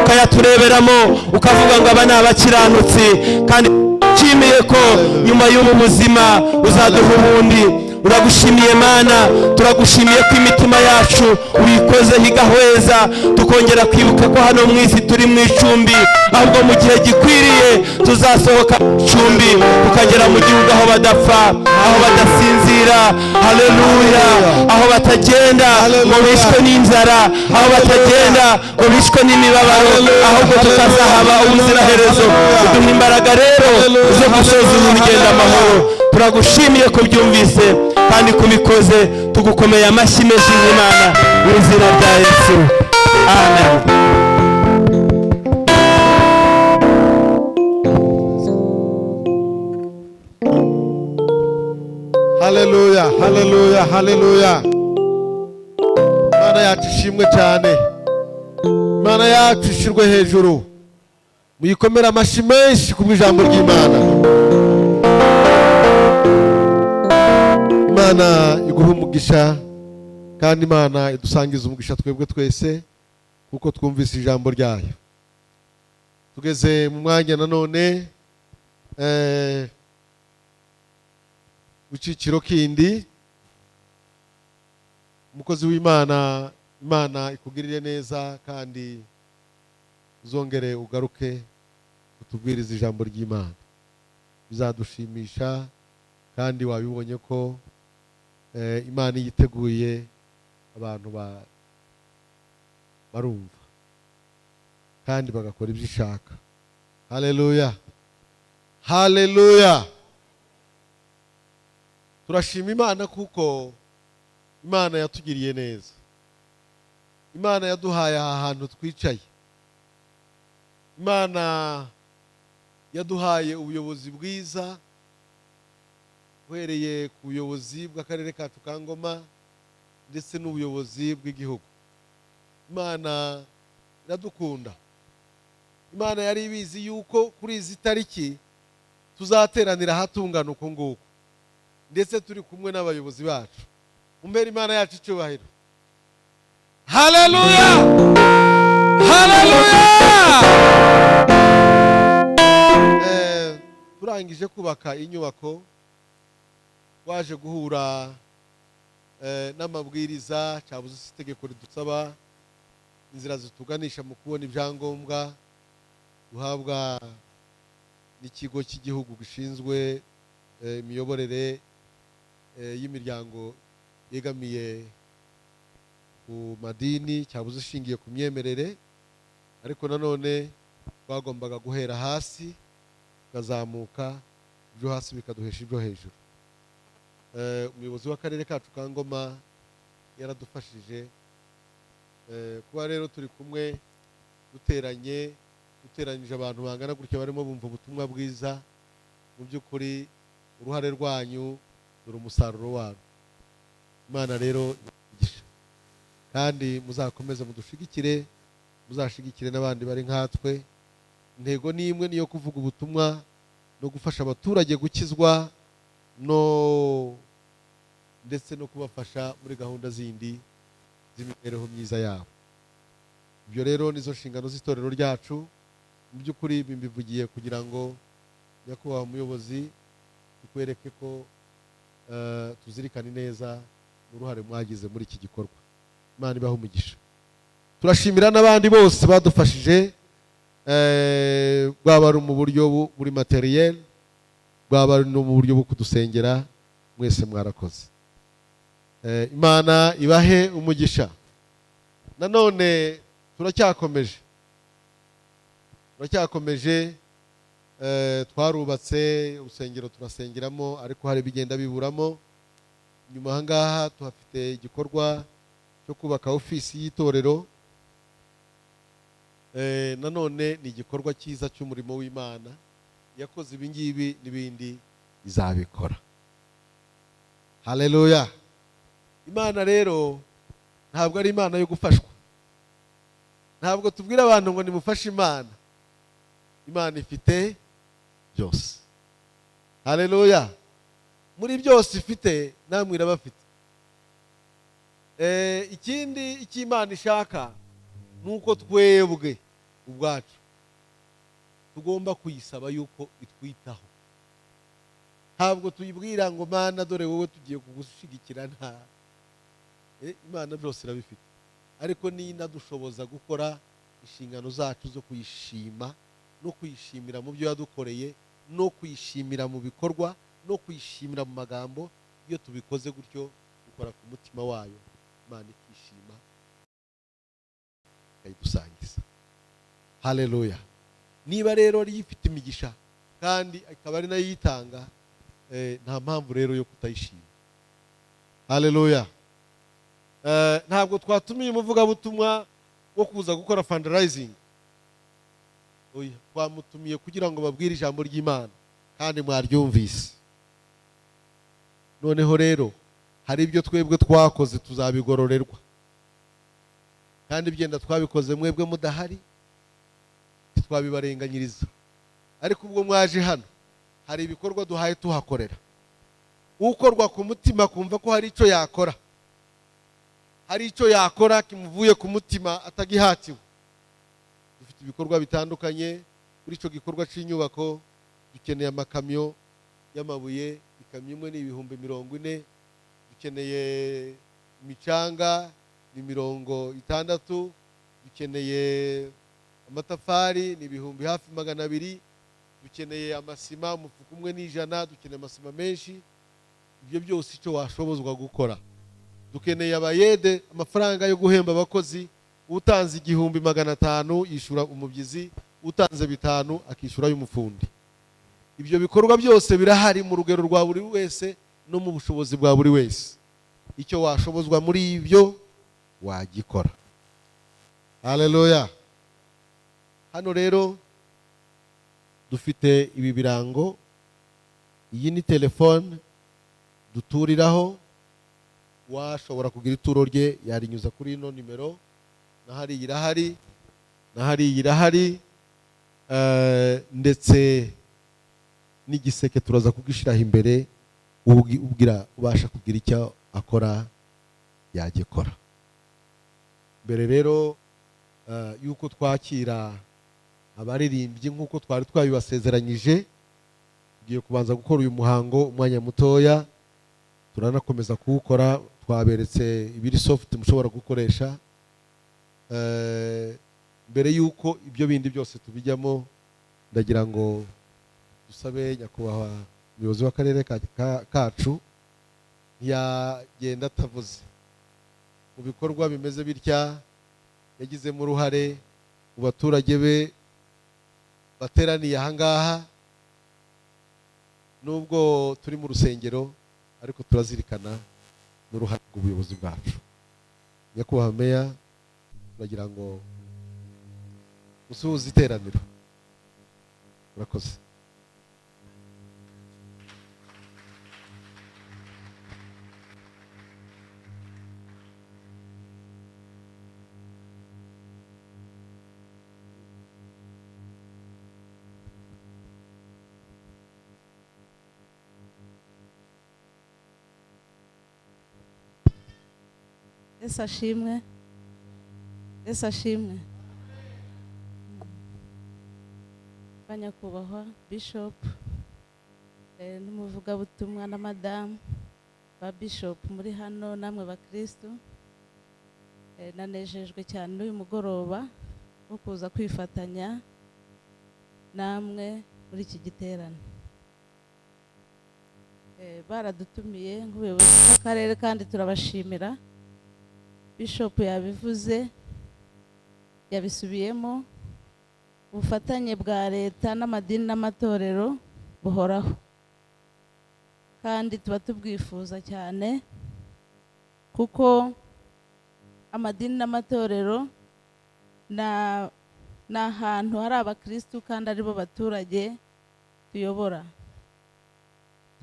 ukayatureberamo ukavuga ngo aba ni abakiranutsi. Kandi nshimiye ko nyuma y'ubu buzima uzaduha ubundi. Uragushimiye Mana, turagushimiye ko imitima yacu uyikoze igahweza, tukongera kwibuka ko hano mu isi turi mu icumbi, ahubwo mu gihe gikwiriye tuzasohoka icumbi tukagera mu gihugu aho badapfa, aho badasinzira. Haleluya, aho batagenda ngo bishwe n'inzara, aho batagenda ngo bishwe n'imibabaro, ahubwo tukazahaba ubuziraherezo. Uduha imbaraga rero zo gusoza uru rugendo amahoro. Turagushimiye ko byumvise kandi kubikoze, tugukomeye amashyi menshi y'Imana mu izina rya Yesu, amen. Haleluya, haleluya, haleluya. Imana yacu ishimwe cyane, Imana yacu ishirwe hejuru. Muyikomera amashyi menshi ku bw'ijambo ry'Imana. Imana iguha umugisha, kandi Imana idusangiza umugisha twebwe twese kuko twumvise ijambo ryayo. Tugeze mu mwanya nanone w'iciciro kindi. Umukozi w'Imana, Imana ikugirire neza kandi uzongere ugaruke kutubwiriza ijambo ry'Imana. Bizadushimisha, kandi wabibonye ko Imana yiteguye abantu barumva kandi bagakora ibyo ishaka. Haleluya, haleluya. Turashima Imana kuko Imana yatugiriye neza. Imana yaduhaye aha hantu twicaye. Imana yaduhaye ubuyobozi bwiza, uhereye ku buyobozi bw'akarere kacu ka Ngoma ndetse n'ubuyobozi bw'igihugu. Imana iradukunda. Imana yari ibizi yuko kuri izi tariki tuzateranira ahatungana uko nguko, ndetse turi kumwe n'abayobozi bacu. Umbere Imana yacu icyubahiro. Haleluya, haleluya. Turangije kubaka inyubako, waje guhura n'amabwiriza cyabuze itegeko ridusaba inzira zituganisha mu kubona ibyangombwa duhabwa n'ikigo cy'igihugu gishinzwe imiyoborere y'imiryango yegamiye ku madini, cyabuze ishingiye ku myemerere. Ariko nanone twagombaga guhera hasi tukazamuka, ibyo hasi bikaduhesha ibyo hejuru. Umuyobozi w'akarere kacu ka Ngoma yaradufashije kuba rero turi kumwe duteranyije abantu bangana gutya barimo bumva ubutumwa bwiza. Mu by'ukuri uruhare rwanyu dore umusaruro wabo. Imana rero igisha, kandi muzakomeze mudushigikire, muzashigikire n'abandi bari nkatwe. Intego ni imwe, niyo kuvuga ubutumwa no gufasha abaturage gukizwa, ndetse no kubafasha muri gahunda zindi z'imibereho myiza yabo. Ibyo rero nizo nshingano z'itorero ryacu. Mu by'ukuri mbivugiye kugira ngo nyakubahwa umuyobozi tukwereke ko tuzirikane neza uruhare mwagize muri iki gikorwa. Imana ibahe umugisha. Turashimira n'abandi bose badufashije, bwaba ari mu buryo buri materiel, bwaba ari no mu buryo bwo kudusengera. Mwese mwarakoze. Imana ibahe umugisha. Nanone turacyakomeje, twarubatse urusengero turasengeramo, ariko hari bigenda biburamo. Nyuma aha ngaha tuhafite igikorwa cyo kubaka ofisi y'itorero. Nanone ni igikorwa cyiza cy'umurimo w'Imana. Yakoze ibi ngibi n'ibindi izabikora. Haleluya. Imana rero ntabwo ari Imana yo gufashwa. Ntabwo tubwira abantu ngo nimufashe Imana. Imana ifite byose. Haleluya. Muri byose ifite namwe irabafite. Ikindi Imana ishaka nuko twebwe ubwacu tugomba kuyisaba yuko itwitaho. Ntabwo tuyibwira ngo Mana dore wowe tugiye kugushigikira. Nta Imana byose irabifite, ariko ni inadushoboza gukora inshingano zacu zo kuyishima no kuyishimira mu byo yadukoreye, no kuyishimira mu bikorwa, no kuyishimira mu magambo. Iyo tubikoze gutyo dukora ku mutima wayo, Imana ikishima ikayidusangiza. Haleluya. Niba rero rifite imigisha kandi ikaba ari nayo yitanga, nta mpamvu rero yo kutayishima. Haleluya. Ntabwo twatumiye umuvugabutumwa wo kuza gukora fundraising. Twamutumiye kugira ngo babwire ijambo ry'Imana, kandi mwaryumvise. Noneho rero hari ibyo twebwe twakoze tuzabigororerwa. kandi byenda twabikoze mwebwe mudahari twabibarenganyiriza, ariko ubwo mwaje hano hari ibikorwa duhaye tuhakorera. Ukorwa ku mutima kumva ko hari icyo yakora, hari icyo yakora kimuvuye ku mutima atagihatiwe. Dufite ibikorwa bitandukanye. Kuri icyo gikorwa cy'inyubako dukeneye amakamyo y'amabuye, ikamyo imwe ni 40,000, dukeneye imicanga ni 60, dukeneye amatafari ni hafi 200, dukeneye amasima umufuka umwe n'ijana, dukeneye amasima menshi. Ibyo byose icyo washobozwa gukora. Dukeneye abayede, amafaranga yo guhemba abakozi. Utanze 500 yishura umubyizi, utanze 5 akishura y'umufundi. Ibyo bikorwa byose birahari mu rugero rwa buri wese no mu bushobozi bwa buri wese. Icyo washobozwa muri ibyo wagikora. Haleluya. Hano rero dufite ibi birango. Iyi ni telefone duturiraho. Washobora kugira ituro rye yarinyuza kuri ino nimero. Nahari irahari, nahari irahari, ndetse n'igiseke turaza kugishiraho imbere. Ubasha kugira icyo akora yagikora. Mbere rero yuko twakira abaririmbyi nk'uko twari twabibasezeranyije, tugiye kubanza gukora uyu muhango umwanya mutoya. Turanakomeza kuwukora. Twaberetse ibiri soft mushobora gukoresha. Mbere yuko ibyo bindi byose tubijyamo, ndagira ngo dusabe nyakubahwa umuyobozi w'akarere kacu ntiyagenda atavuze. Mu bikorwa bimeze bitya yagizemo uruhare, mu baturage be bateraniye ahangaha. Nubwo turi mu rusengero ariko turazirikana n'uruhare rw'ubuyobozi bwacu. Nyakubahwa meya, turagira ngo musuhuze iteraniro. Murakoze. Yesu ashimwe. Yesu ashimwe. Banyakubahwa Bishop n'umuvugabutumwa na madamu ba Bishop muri hano, namwe bakristo, nanejejwe cyane n'uyu mugoroba wo kuza kwifatanya namwe muri iki giterane. Baradutumiye nk'ubuyobozi bw'akarere kandi turabashimira. Bishop yabivuze, yabisubiyemo. Ubufatanye bwa leta n'amadini n'amatorero buhoraho, kandi tuba tubwifuza cyane, kuko amadini n'amatorero ni ahantu hari abakristu kandi aribo baturage tuyobora.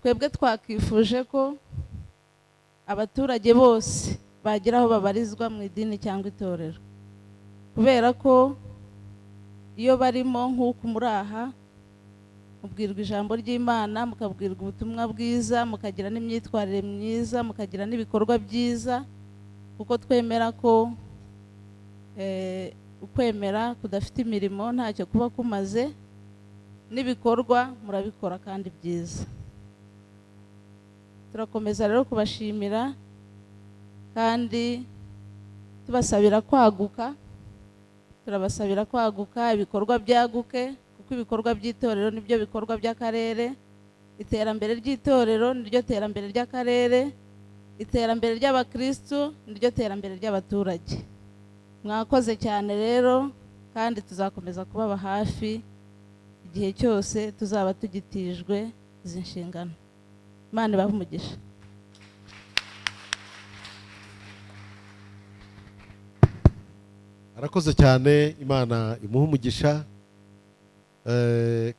Twebwe twakifuje ko abaturage bose bagira aho babarizwa mu idini cyangwa itorero, kubera ko iyo barimo nk'uko muri aha mubwirwa ijambo ry'Imana, mukabwirwa ubutumwa bwiza, mukagira n'imyitwarire myiza, mukagira n'ibikorwa byiza, kuko twemera ko ukwemera kudafite imirimo ntacyo kuba kumaze, n'ibikorwa murabikora kandi byiza. Turakomeza rero kubashimira kandi tubasabira kwaguka. Turabasabira kwaguka, ibikorwa byaguke, kuko ibikorwa by'itorero nibyo bikorwa by'akarere. Iterambere ry'itorero niryo terambere ry'akarere. Iterambere ry'abakristo niryo terambere ry'abaturage. Mwakoze cyane rero, kandi tuzakomeza kubaba hafi igihe cyose tuzaba tugitijwe izi nshingano. Imana ibahe umugisha. Arakoze cyane. Imana imuhe umugisha,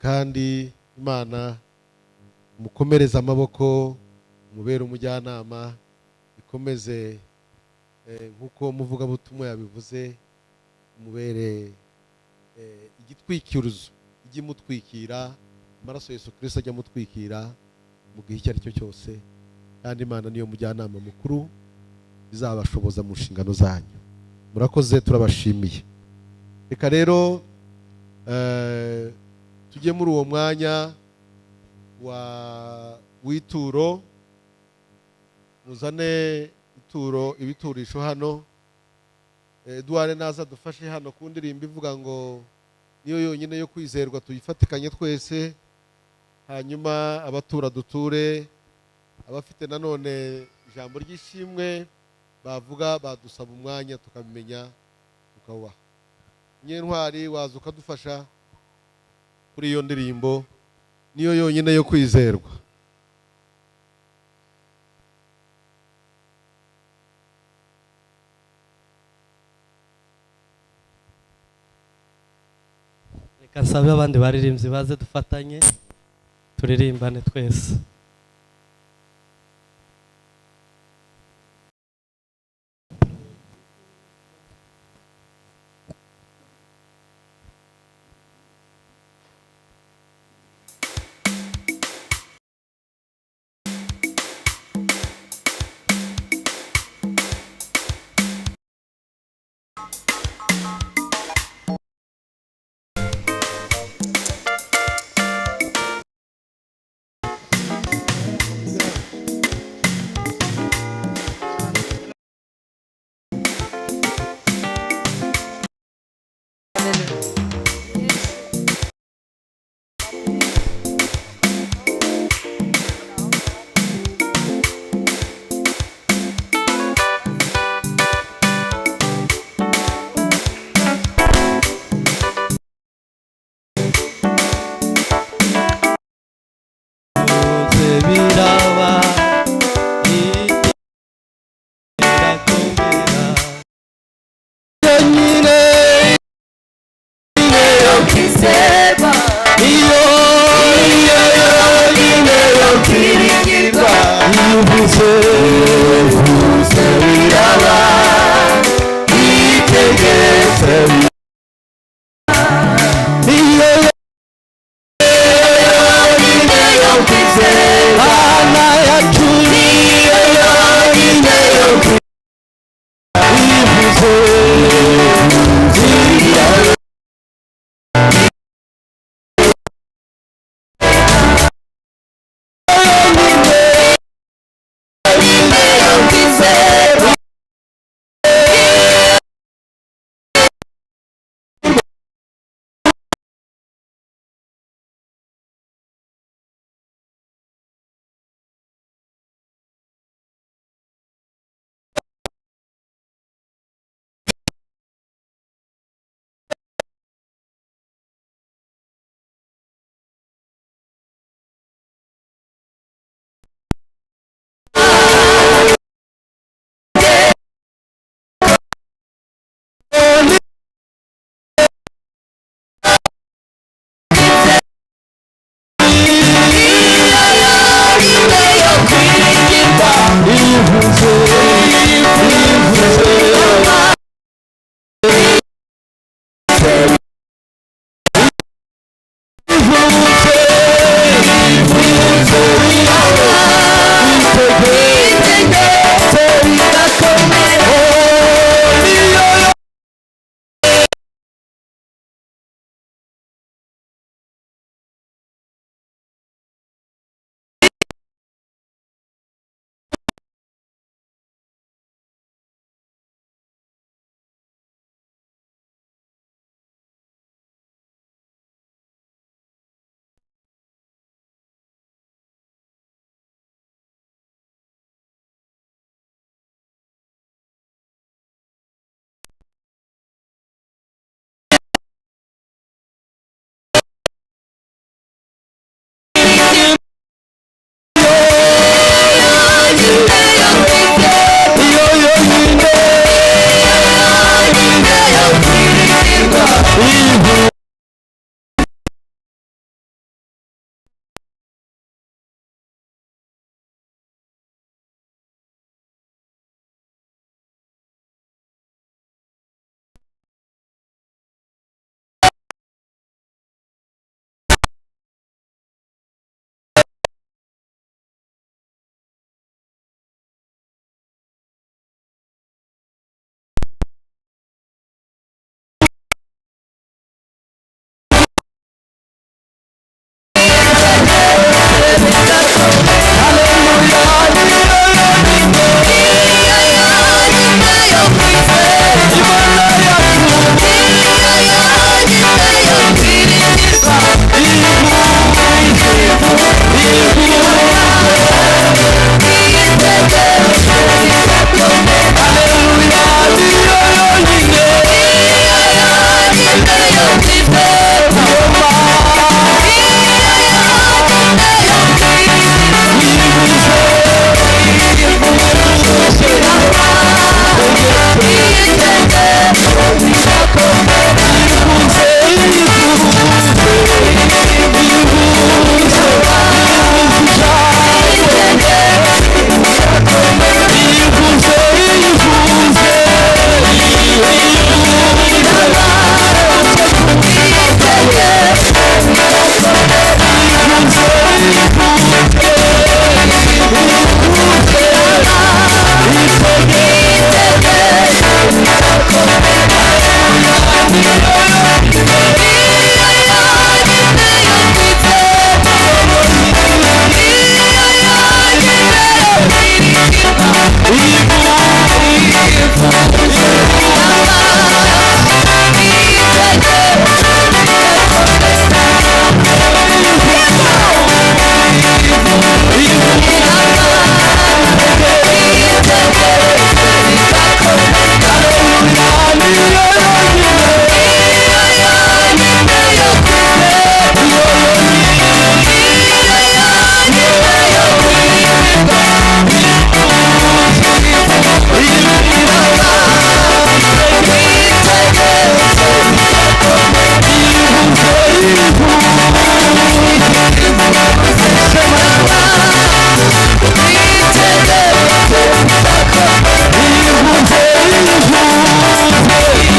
kandi Imana mukomereza amaboko, mubere umujyanama, ikomeze nk'uko muvugabutumwa yabivuze, mubere igitwikirizo, ijye mutwikira, amaraso Yesu Kristo ajya mutwikira mu gihe icyo ari cyo cyose, kandi Imana niyo mujyanama mukuru izabashoboza mu nshingano zanyu. Murakoze, turabashimiye. Reka rero tujye muri uwo mwanya w'ituro, muzane ibiturisho hano. Edouard naza dufashe hano ku ndirimbo ivuga ngo niyo yonyine yo kwizerwa, tuyifatikanye twese, hanyuma abatura duture, abafite nanone ijambo ry'ishimwe bavuga badusaba umwanya tukabimenya tukawubaha. Nyentwari, waza ukadufasha kuri iyo ndirimbo niyo yonyine yo kwizerwa. Reka nsabe abandi baririmbyi baze dufatanye turirimbane twese.